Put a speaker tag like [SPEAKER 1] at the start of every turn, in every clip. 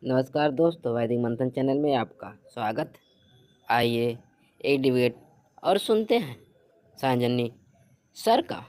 [SPEAKER 1] नमस्कार दोस्तों, वैदिक मंथन चैनल में आपका स्वागत। आइए एक डिबेट और सुनते हैं सांजनी सर का।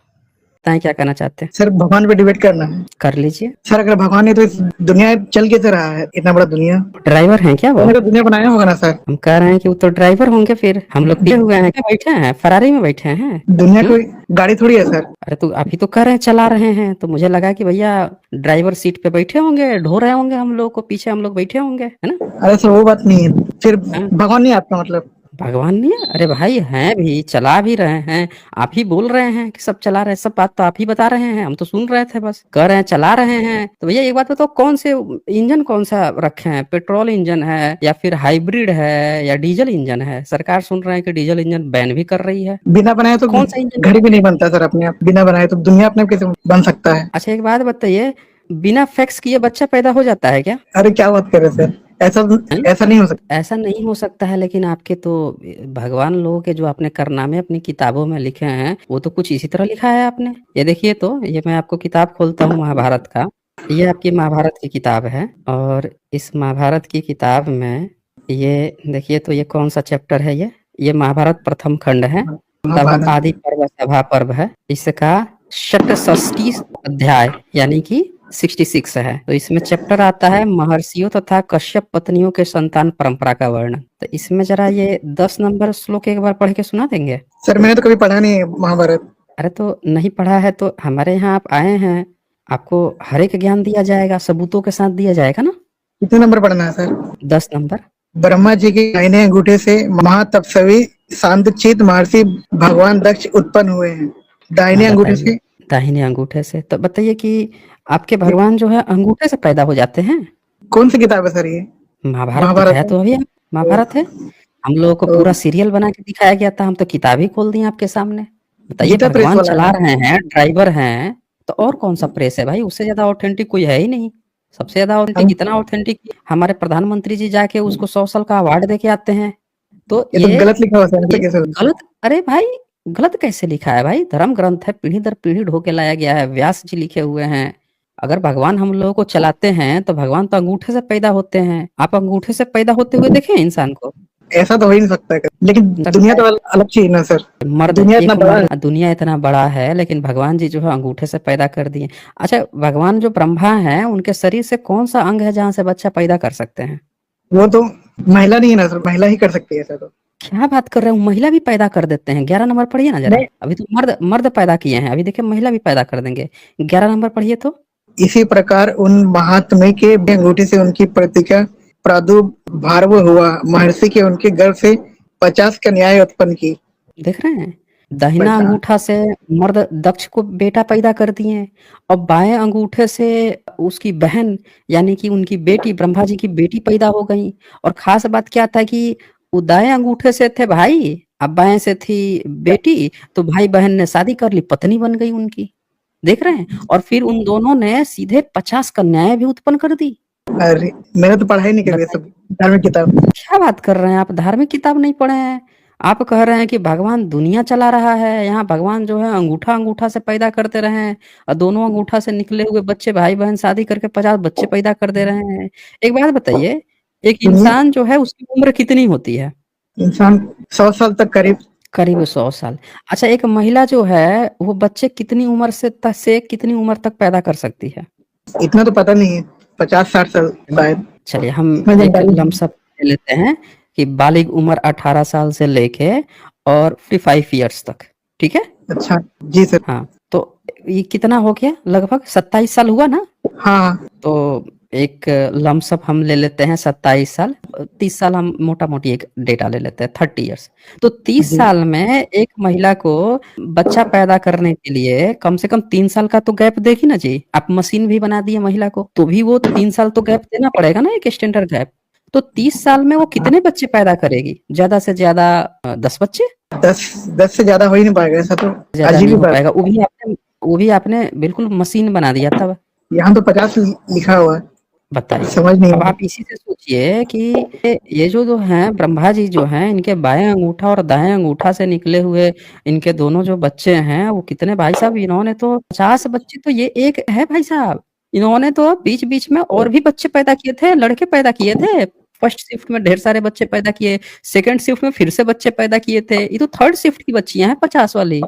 [SPEAKER 1] बताएं क्या कहना चाहते हैं।
[SPEAKER 2] सर भगवान पे डिबेट करना है।
[SPEAKER 1] कर लीजिए।
[SPEAKER 2] सर अगर भगवान है तो इस दुनिया चल कैसे रहा है, इतना बड़ा दुनिया?
[SPEAKER 1] ड्राइवर हैं क्या वो?
[SPEAKER 2] उन्होंने तो दुनिया बनाया होगा ना सर।
[SPEAKER 1] हम कह रहे हैं कि वो तो ड्राइवर होंगे। फिर हम लोग दिए हुए हैं क्या? बैठे हैं फरारी में बैठे हैं।
[SPEAKER 2] दुनिया कोई गाड़ी थोड़ी है सर।
[SPEAKER 1] अरे तो अभी तो कह रहे हैं चला रहे हैं, तो मुझे लगा कि भैया ड्राइवर सीट पे बैठे होंगे, ढो रहे होंगे हम लोग को, पीछे हम लोग बैठे होंगे, है ना?
[SPEAKER 2] अरे सर वो बात नहीं है, फिर
[SPEAKER 1] हाँ?
[SPEAKER 2] भगवान नहीं है आपका मतलब?
[SPEAKER 1] भगवान नहीं है? अरे भाई हैं भी, चला भी रहे हैं। आप ही बोल रहे हैं कि सब चला रहे हैं, सब बात तो आप ही बता रहे हैं, हम तो सुन रहे थे, बस कह रहे हैं चला रहे हैं। तो भैया एक बात बताओ, कौन से इंजन कौन सा रखे हैं? पेट्रोल इंजन है या फिर हाइब्रिड है या डीजल इंजन है? सरकार सुन रहे हैं कि डीजल इंजन बैन भी कर रही है।
[SPEAKER 2] बिना बनाए तो
[SPEAKER 1] कौन सा इंजन?
[SPEAKER 2] घड़ी भी नहीं बनता सर अपने आप। बिना बनाए तो दुनिया अपने आप कैसे बन सकता है?
[SPEAKER 1] अच्छा एक बात बताइए, बिना फैक्स किए बच्चा पैदा हो जाता है क्या?
[SPEAKER 2] अरे क्या बात कर रहे सर, ऐसा
[SPEAKER 1] हैं?
[SPEAKER 2] ऐसा नहीं हो सकता।
[SPEAKER 1] ऐसा नहीं हो सकता है, लेकिन आपके तो भगवान लोगों के जो आपने कारनामे अपनी किताबों में लिखे हैं, वो तो कुछ इसी तरह लिखा है आपने। ये देखिए, तो ये मैं आपको किताब खोलता हूँ महाभारत का। ये आपकी महाभारत की किताब है, और इस महाभारत की किताब में ये देखिए, तो ये कौन सा चैप्टर है? ये महाभारत प्रथम खंड है। तब आदि पर्व सभा पर्व है। इसका षटषष्ठी अध्याय यानी कि 66 है। तो इसमें चैप्टर आता है महर्षियों तथा कश्यप पत्नियों के संतान परंपरा का वर्णन। तो इसमें जरा ये 10 नंबर श्लोक एक बार पढ़ के सुना देंगे?
[SPEAKER 2] सर मैंने तो कभी पढ़ा नहीं है महाभारत।
[SPEAKER 1] अरे तो नहीं पढ़ा है तो हमारे यहाँ आप आए हैं, आपको हर एक ज्ञान दिया जाएगा, सबूतों के साथ दिया जाएगा ना।
[SPEAKER 2] कितने नंबर पढ़ना है सर?
[SPEAKER 1] 10 नंबर।
[SPEAKER 2] ब्रह्मा जी के दाहिने अंगूठे से महातपस्वी शांतचित्त महर्षि भगवान दक्ष उत्पन्न हुए हैं। दाहिने
[SPEAKER 1] हाँ
[SPEAKER 2] अंगूठे
[SPEAKER 1] बताइए,
[SPEAKER 2] से।
[SPEAKER 1] दाहिने अंगूठे से। तो बताइए कि आपके भगवान जो है अंगूठे से पैदा हो जाते हैं?
[SPEAKER 2] कौन सी किताब है सर ये?
[SPEAKER 1] महाभारत
[SPEAKER 2] महाभारत
[SPEAKER 1] बताया
[SPEAKER 2] है?
[SPEAKER 1] तो अभी महाभारत है। हम लोगों को
[SPEAKER 2] तो
[SPEAKER 1] पूरा सीरियल बना के दिखाया गया था, हम तो किताब ही खोल दिए आपके सामने। बताइए,
[SPEAKER 2] गीता प्रेस
[SPEAKER 1] भगवान
[SPEAKER 2] वाला
[SPEAKER 1] चला
[SPEAKER 2] है।
[SPEAKER 1] रहे हैं, ड्राइवर हैं, तो और कौन सा प्रेस है भाई? उससे ज्यादा ऑथेंटिक कोई है ही नहीं। सबसे ज्यादा ऑथेंटिक,
[SPEAKER 2] हम
[SPEAKER 1] इतना ऑथेंटिक हमारे प्रधानमंत्री जी जाके उसको 100 साल का अवार्ड दे के आते हैं। तो
[SPEAKER 2] ये तो गलत लिखा हुआ है, ऐसा
[SPEAKER 1] ये
[SPEAKER 2] कैसे हो?
[SPEAKER 1] गलत? अरे भाई गलत कैसे लिखा है भाई? धर्म ग्रंथ है, पीढ़ी दर पीढ़ी ढो के लाया गया है, व्यास जी लिखे हुए हैं। अगर भगवान हम लोगों को चलाते हैं तो भगवान तो अंगूठे से पैदा होते हैं। आप अंगूठे से पैदा होते हुए देखे हैं इंसान को?
[SPEAKER 2] ऐसा तो हो ही नहीं सकता है। लेकिन दुनिया
[SPEAKER 1] सकता
[SPEAKER 2] तो
[SPEAKER 1] है।
[SPEAKER 2] अलग चीज ना सर।
[SPEAKER 1] मर्द,
[SPEAKER 2] दुनिया इतना
[SPEAKER 1] एक
[SPEAKER 2] बड़ा है।
[SPEAKER 1] मर्द, दुनिया इतना बड़ा है लेकिन भगवान जी जो है अंगूठे से पैदा कर दिए। अच्छा, भगवान जो ब्रह्मा है उनके शरीर से कौन सा अंग है जहां से बच्चा पैदा कर सकते हैं?
[SPEAKER 2] वो तो महिला नहीं है ना सर, महिला ही कर सकती है ऐसा तो।
[SPEAKER 1] क्या बात कर रहे हो? महिला भी पैदा कर देते हैं? 11 नंबर पढ़िए ना जरा।
[SPEAKER 2] नहीं,
[SPEAKER 1] अभी तो मर्द मर्द पैदा किए हैं, अभी देखिए महिला भी पैदा कर देंगे। 11 नंबर पढ़िए तो।
[SPEAKER 2] इसी प्रकार उन महात्मे के अंगूठे से उनकी प्रतिका प्रादुर्भाव हुआ। महर्षि के उनके गर्भ से 50 कन्याएं उत्पन्न की।
[SPEAKER 1] देख रहे हैं, दाहिना
[SPEAKER 2] 50।
[SPEAKER 1] अंगूठा से मर्द दक्ष को बेटा पैदा कर दिए, और बाएं अंगूठे से उसकी बहन यानी कि उनकी बेटी, ब्रह्मा जी की बेटी पैदा हो गई। और खास बात क्या था कि वो दाएं अंगूठे से थे भाई, अब बाएं से थी बेटी, तो भाई बहन ने शादी कर ली, पत्नी बन गई उनकी। देख रहे हैं, और फिर उन दोनों ने सीधे 50 कन्याएं भी उत्पन्न कर दी।
[SPEAKER 2] अरे मैंने तो पढ़ा ही नहीं कभी ये
[SPEAKER 1] बताइए,
[SPEAKER 2] सब धार्मिक किताब।
[SPEAKER 1] क्या बात कर रहे हैं आप? धार्मिक किताब नहीं पढ़े हैं? आप कह रहे हैं कि भगवान दुनिया चला रहा है, यहाँ भगवान जो है अंगूठा अंगूठा से पैदा करते रहे हैं, और दोनों अंगूठा से निकले हुए बच्चे भाई बहन शादी करके 50 बच्चे पैदा कर दे रहे हैं। एक बात बताइए, एक
[SPEAKER 2] दुनिया
[SPEAKER 1] इंसान जो है उसकी उम्र कितनी होती है?
[SPEAKER 2] इंसान 100 साल तक करीब।
[SPEAKER 1] करीब 100 साल। अच्छा, एक महिला जो है वो बच्चे कितनी उम्र से कितनी उम्र तक पैदा कर सकती है?
[SPEAKER 2] इतना तो पता नहीं है, 50-60 साल शायद।
[SPEAKER 1] चलिए हम
[SPEAKER 2] इतना
[SPEAKER 1] एक
[SPEAKER 2] जानकारी नहीं।
[SPEAKER 1] लमसम ले लेते हैं कि बालिग उम्र 18 साल से लेके और 55 ईयर्स तक। ठीक है?
[SPEAKER 2] अच्छा जी सर।
[SPEAKER 1] हाँ, तो ये कितना हो गया? लगभग 27 साल हुआ ना?
[SPEAKER 2] हाँ
[SPEAKER 1] तो एक लमसम हम ले लेते हैं 27 साल। 30 साल हम मोटा मोटी एक डेटा ले लेते हैं, 30 ईयर्स। तो 30
[SPEAKER 2] जी।
[SPEAKER 1] साल में एक महिला को बच्चा पैदा करने के लिए कम से कम 3 साल का तो गैप देगी ना जी। आप मशीन भी बना दिए महिला को, तो भी वो 3 साल तो गैप देना पड़ेगा ना, एक स्टैंडर्ड गैप। तो 30 साल में वो कितने बच्चे पैदा करेगी? ज्यादा से ज्यादा 10 बच्चे।
[SPEAKER 2] 10 से ज्यादा हो ही नहीं पाएगा, ऐसा तो
[SPEAKER 1] ज्यादा
[SPEAKER 2] अजीब
[SPEAKER 1] नहीं
[SPEAKER 2] ही
[SPEAKER 1] हो
[SPEAKER 2] बात।
[SPEAKER 1] पाएगा, वो भी आपने बिल्कुल मशीन बना दिया तब।
[SPEAKER 2] यहाँ तो 50 लिखा हुआ है।
[SPEAKER 1] बताइए,
[SPEAKER 2] समझ नहीं
[SPEAKER 1] अब
[SPEAKER 2] आ
[SPEAKER 1] आप इसी से सोचिए कि ये जो हैं ब्रह्मा जी जो हैं, इनके बाएं अंगूठा और दाएं अंगूठा से निकले हुए इनके दोनों जो बच्चे हैं वो कितने भाई साहब? इन्होंने तो 50 बच्चे, तो ये एक है भाई साहब। इन्होंने तो बीच-बीच में और भी बच्चे पैदा किए थे, लड़के पैदा किए थे। फर्स्ट शिफ्ट में ढेर सारे बच्चे पैदा किए, सेकंड शिफ्ट में फिर से बच्चे पैदा किए थे। ये तो थर्ड शिफ्ट की बच्चियाँ हैं 50 वाली।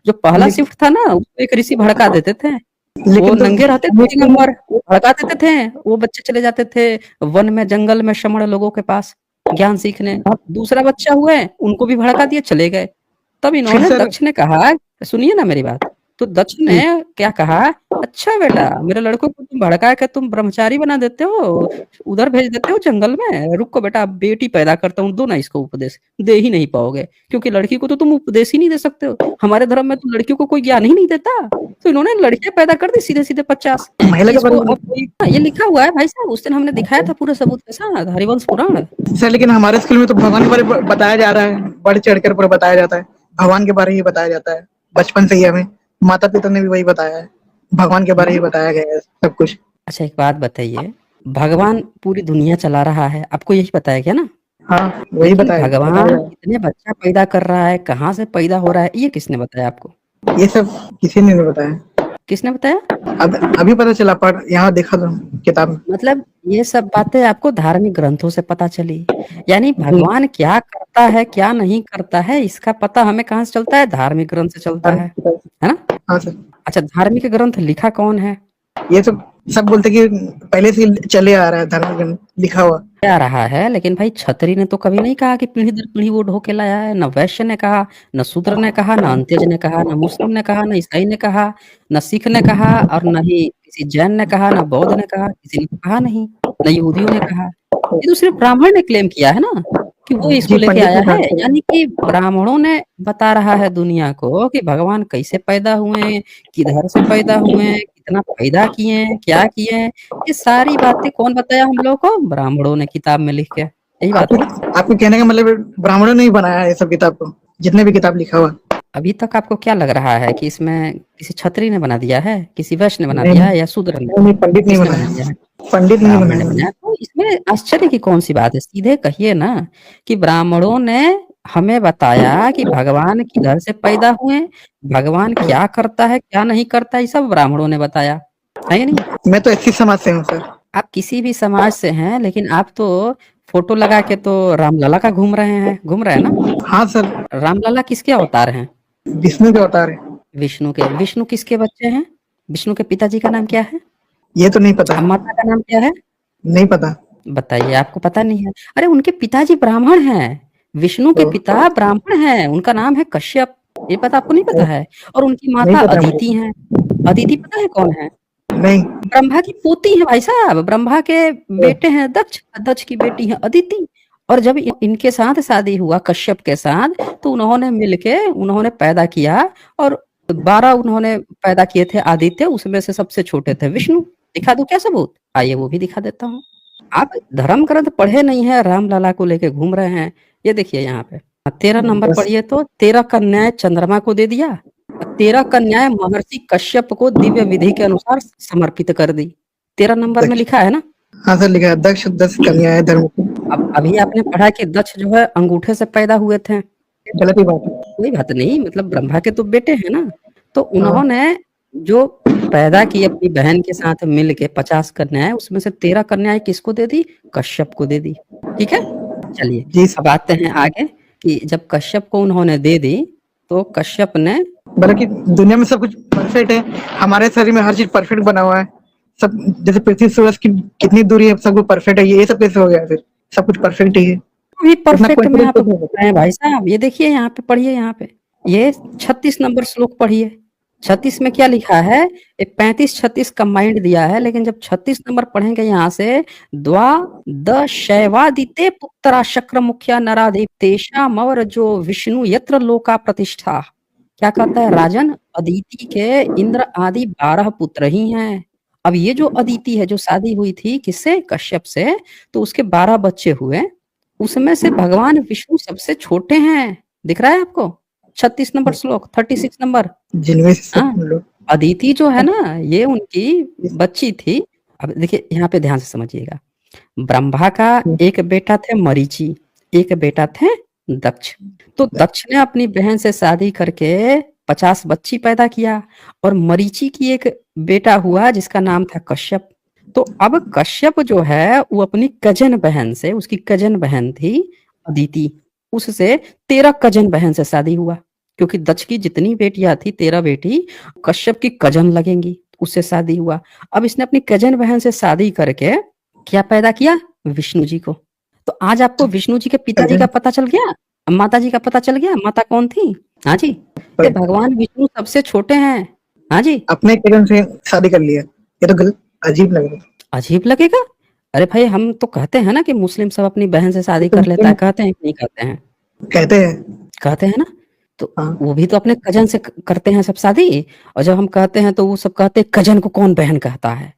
[SPEAKER 1] जो पहला
[SPEAKER 2] लेकिन
[SPEAKER 1] शिफ्ट था ना, उसको एक ऋषि भड़का देते थे। वो
[SPEAKER 2] लेकिन तो
[SPEAKER 1] नंगे रहते थे
[SPEAKER 2] ये
[SPEAKER 1] 3 नंबर, वो भड़का देते थे। वो बच्चे चले जाते थे वन में, जंगल में, श्रमण लोगों के पास ज्ञान सीखने। दूसरा बच्चा हुए, उनको भी भड़का दिए, चले गए। तब
[SPEAKER 2] फिर
[SPEAKER 1] इन्होंने
[SPEAKER 2] सर
[SPEAKER 1] दक्ष ने कहा, सुनिए ना मेरी बात। तो दक्ष ने
[SPEAKER 2] जी
[SPEAKER 1] क्या कहा, अच्छा बेटा, मेरे लड़कों को तुम भड़का के तुम ब्रह्मचारी बना देते हो, उधर भेज देते हो जंगल में। रुको बेटा, अब बेटी पैदा करता हूँ, दो ना इसको उपदेश। दे ही नहीं पाओगे, क्योंकि लड़की को तो तुम उपदेश ही नहीं दे सकते हो। हमारे धर्म में तो लड़कियों को कोई ज्ञान ही नहीं देता। तो इन्होंने लड़कियां पैदा कर दी सीधे-सीधे 50।
[SPEAKER 2] महिला के
[SPEAKER 1] इसको
[SPEAKER 2] बारे
[SPEAKER 1] अब कोई, ये लिखा हुआ है भाई साहब, उस दिन हमने दिखाया था पूरे सबूत के साथ, हरिवंश पुराण।
[SPEAKER 2] में सर, लेकिन हमारे स्कूल में तो भगवान के बारे में बताया जा रहा है, बढ़ चढ़कर पूरा बताया जाता है। भगवान के बारे में ही बताया जाता है बचपन से ही हमें। माता पिता ने भी वही बताया है, भगवान के बारे में ही बताया गया है सब कुछ।
[SPEAKER 1] अच्छा एक बात बताइए, भगवान पूरी दुनिया चला रहा है, आपको यही पता है क्या ना?
[SPEAKER 2] हाँ वही
[SPEAKER 1] लेकिन
[SPEAKER 2] बताया बताया
[SPEAKER 1] भगवान
[SPEAKER 2] गया
[SPEAKER 1] कितने बच्चा पैदा कर रहा है, कहाँ से पैदा हो रहा है, ये किसने बताया आपको?
[SPEAKER 2] है। ये सब किसी ने नहीं बताया।
[SPEAKER 1] किसने बताया?
[SPEAKER 2] अब अभी पता चला, पढ़ यहाँ देखा था किताब में।
[SPEAKER 1] मतलब ये सब बातें आपको धार्मिक ग्रंथों से पता चली। यानी
[SPEAKER 2] जी
[SPEAKER 1] भगवान क्या करता है, क्या नहीं करता है, इसका पता हमें कहाँ से चलता है? धार्मिक ग्रंथ से चलता है ना?
[SPEAKER 2] हाँ सर।
[SPEAKER 1] अच्छा, धार्मिक ग्रंथ लिखा कौन है?
[SPEAKER 2] ये सब बोलते कि पहले से ही चले आ रहा है धर्म ग्रंथ लिखा हुआ।
[SPEAKER 1] आ रहा है, लेकिन भाई छतरी ने तो कभी नहीं कहा कि पीढ़ी दर पीढ़ी वो ढो के लाया है। न वैश्य ने कहा, न शूद्र ने कहा, न अंत्यज ने कहा, न मुस्लिम ने कहा, न ईसाई ने कहा, न सिख ने कहा, और न ही किसी जैन ने कहा, न बौद्ध ने कहा, किसी ने कहा नहीं, न यहूदियों ने कहा। ये तो सिर्फ ब्राह्मण ने क्लेम किया है ना कि वो इसको
[SPEAKER 2] जी
[SPEAKER 1] लेके
[SPEAKER 2] पंडित
[SPEAKER 1] आया
[SPEAKER 2] ने कहा
[SPEAKER 1] है।
[SPEAKER 2] था।
[SPEAKER 1] यानी कि ब्राह्मणों ने बता रहा है दुनिया को कि भगवान कैसे पैदा हुए, किधर से पैदा हुए, कितना पैदा किए, क्या किए। ये सारी बातें कौन बताया हम लोग को? ब्राह्मणों ने किताब में लिख के। यही बात
[SPEAKER 2] आपके
[SPEAKER 1] है ना?
[SPEAKER 2] आपके कहने का मतलब ब्राह्मणों ने ही बनाया है ये सब किताब को, जितने भी किताब लिखा हुआ।
[SPEAKER 1] अभी तक आपको क्या लग रहा है कि इसमें किसी क्षत्रिय ने बना दिया है, किसी वैश्य ने बना
[SPEAKER 2] नहीं
[SPEAKER 1] दिया
[SPEAKER 2] नहीं
[SPEAKER 1] है, या शूद्र ने?
[SPEAKER 2] नहीं, पंडित नहीं
[SPEAKER 1] किसने बना दिया
[SPEAKER 2] बनाया,
[SPEAKER 1] है?
[SPEAKER 2] पंडित नहीं
[SPEAKER 1] ब्राह्मण ने
[SPEAKER 2] बनाया।
[SPEAKER 1] बनाया। तो इसमें आश्चर्य की कौन सी बात है? सीधे कहिए ना कि ब्राह्मणों ने हमें बताया कि भगवान किधर से पैदा हुए, भगवान क्या करता है, क्या नहीं करता, ये सब ब्राह्मणों ने बताया है या नहीं?
[SPEAKER 2] मैं तो एससी समाज से हूँ सर।
[SPEAKER 1] आप किसी भी समाज से हैं, लेकिन आप तो फोटो लगा के तो रामलला का घूम रहे हैं, घूम रहे हैं ना?
[SPEAKER 2] हाँ सर।
[SPEAKER 1] रामलला किसके अवतार हैं?
[SPEAKER 2] विष्णु के अवतार है।
[SPEAKER 1] विष्णु के। विष्णु किसके बच्चे हैं? विष्णु के पिताजी का नाम क्या है?
[SPEAKER 2] ये तो नहीं पता।
[SPEAKER 1] अब माता का नाम क्या है?
[SPEAKER 2] नहीं पता।
[SPEAKER 1] बताइए, आपको पता नहीं है? अरे उनके पिताजी ब्राह्मण हैं। विष्णु के
[SPEAKER 2] तो
[SPEAKER 1] पिता ब्राह्मण हैं, उनका नाम है कश्यप। ये पता, आपको नहीं पता है? और उनकी
[SPEAKER 2] नहीं
[SPEAKER 1] माता
[SPEAKER 2] पता
[SPEAKER 1] अदिति
[SPEAKER 2] मुझे।
[SPEAKER 1] हैं। अदिति पता है कौन है?
[SPEAKER 2] नहीं।
[SPEAKER 1] ब्रह्मा की पोती है भाई साहब। ब्रह्मा के बेटे हैं दक्ष, दक्ष की बेटी है अदिति। और जब इनके साथ शादी हुआ कश्यप के साथ, तो उन्होंने मिलके उन्होंने पैदा किया, और 12 उन्होंने पैदा किए थे आदित्य, उसमें से सबसे छोटे थे विष्णु। दिखा दूं क्या सबूत? आइए वो भी दिखा देता हूँ। आप धर्म ग्रंथ पढ़े नहीं है, रामलला को लेके घूम रहे हैं। ये देखिए यहाँ पे 13 नंबर
[SPEAKER 2] बस
[SPEAKER 1] पढ़िए तो, 13 कन्याएं चंद्रमा को दे दिया, 13 कन्याएं महर्षि कश्यप को दिव्य विधि के अनुसार समर्पित कर दी। 13 नंबर में
[SPEAKER 2] दक्ष।
[SPEAKER 1] लिखा है ना?
[SPEAKER 2] हाँ सर लिखा है, दक्ष 10 कन्याएं धर्म की।
[SPEAKER 1] अब अभी आपने पढ़ा कि दक्ष जो है अंगूठे से पैदा हुए थे।
[SPEAKER 2] गलत ही बात है।
[SPEAKER 1] कोई बात नहीं, मतलब ब्रह्मा के तो बेटे हैं ना। तो
[SPEAKER 2] हाँ
[SPEAKER 1] उन्होंने जो पैदा की अपनी बहन के साथ मिल के 50 कन्याएं, उसमें से 13 कन्याएं किसको दे दी? कश्यप को दे दी। ठीक है, चलिए
[SPEAKER 2] जी
[SPEAKER 1] अब
[SPEAKER 2] सर।
[SPEAKER 1] आते हैं आगे कि जब कश्यप को उन्होंने दे दी, तो कश्यप ने,
[SPEAKER 2] बल्कि दुनिया में सब कुछ परफेक्ट है, हमारे शरीर में हर चीज परफेक्ट बना हुआ है। सब जैसे पृथ्वी से सूरज की कितनी दूरी है, सब कुछ परफेक्ट है। ये सब कैसे हो गया फिर? सब कुछ परफेक्ट ही है।
[SPEAKER 1] भी
[SPEAKER 2] इतना
[SPEAKER 1] परफेक्ट में
[SPEAKER 2] कॉन्फिडेंस
[SPEAKER 1] आप
[SPEAKER 2] कैसे
[SPEAKER 1] बोल
[SPEAKER 2] हो
[SPEAKER 1] रहे हैं भाई साहब? ये देखिए यहाँ पे पढ़िए, यहाँ पे ये 36 नंबर श्लोक पढ़िए। 36 में क्या लिखा है? 35-36 कंबाइंड दिया है, लेकिन जब 36 नंबर पढ़ेंगे यहाँ से, द्वा द शैवादिते पुत्रा शक्र मुखिया नराधि तेषामवर जो विष्णु यत्र लोका प्रतिष्ठा। क्या कहता है राजन? अदिति के इंद्र आदि 12 पुत्र ही हैं। अब ये जो अदिति है, जो शादी हुई थी किससे? कश्यप से, तो उसके 12 बच्चे हुए। उसमें से भगवान विष्णु सबसे छोटे हैं। दिख रहा है आपको? 36 नंबर श्लोक, 36 नंबर।
[SPEAKER 2] जिनमें से सब
[SPEAKER 1] हाँ,
[SPEAKER 2] लोग।
[SPEAKER 1] अदिति जो है ना, ये उनकी बच्ची थी। अब देखिए यहाँ पे ध्यान से समझिएगा। ब्रह्मा का एक बेटा थे मरीचि, एक बेटा थे दक्ष। तो दक्ष ने अपनी बहन से शादी करके 50 बच्ची पैदा किया और मरीचि की एक बेटा हुआ जिसका नाम था कश्यप। तो अब कश्यप जो है वो अपनी कजन बहन से, उसकी कजन बहन थी अदिति, उससे 13 कजन बहन से शादी हुआ, क्योंकि दक्ष की जितनी बेटियां थी 13 बेटी कश्यप की कजन लगेंगी, उससे शादी हुआ। अब इसने अपनी कजन बहन से शादी करके क्या पैदा किया, विष्णु जी को। तो आज आपको विष्णु जी के पिताजी का पता चल गया, माता जी का पता चल गया, माता कौन थी। हाँ जी, ये भगवान विष्णु सबसे छोटे हैं। हाँ जी,
[SPEAKER 2] अपने कजन से शादी कर लिया, ये तो गलत, अजीब लग रहा है।
[SPEAKER 1] अजीब लगेगा। अरे भाई हम तो कहते हैं ना कि मुस्लिम सब अपनी बहन से शादी कर लेता है, कहते हैं कि नहीं कहते हैं,
[SPEAKER 2] कहते हैं।
[SPEAKER 1] कहते हैं ना। तो
[SPEAKER 2] हाँ।
[SPEAKER 1] वो भी तो अपने कजन से करते हैं सब शादी, और जब हम कहते हैं तो वो सब कहते हैं कजन को कौन बहन कहता है।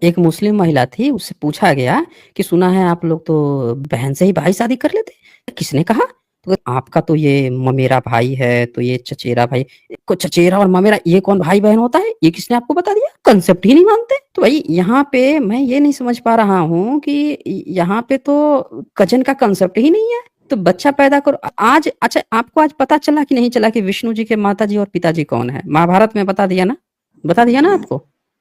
[SPEAKER 1] एक मुस्लिम महिला थी, उससे पूछा गया कि सुना है आप लोग तो बहन से ही भाई शादी कर लेते, किसने कहा। तो आपका तो ये ममेरा भाई है, तो ये चचेरा भाई, को चचेरा और ममेरा ये कौन भाई बहन होता है, ये किसने आपको बता दिया, कंसेप्ट ही नहीं मानते। तो भाई यहाँ पे मैं ये नहीं समझ पा रहा हूँ कि यहाँ पे तो कजन का कंसेप्ट ही नहीं है। तो बच्चा पैदा करो आज। अच्छा आपको आज पता चला कि नहीं चला कि विष्णु जी के माता जी और पिताजी कौन है, महाभारत में बता दिया ना, बता दिया ना आपको,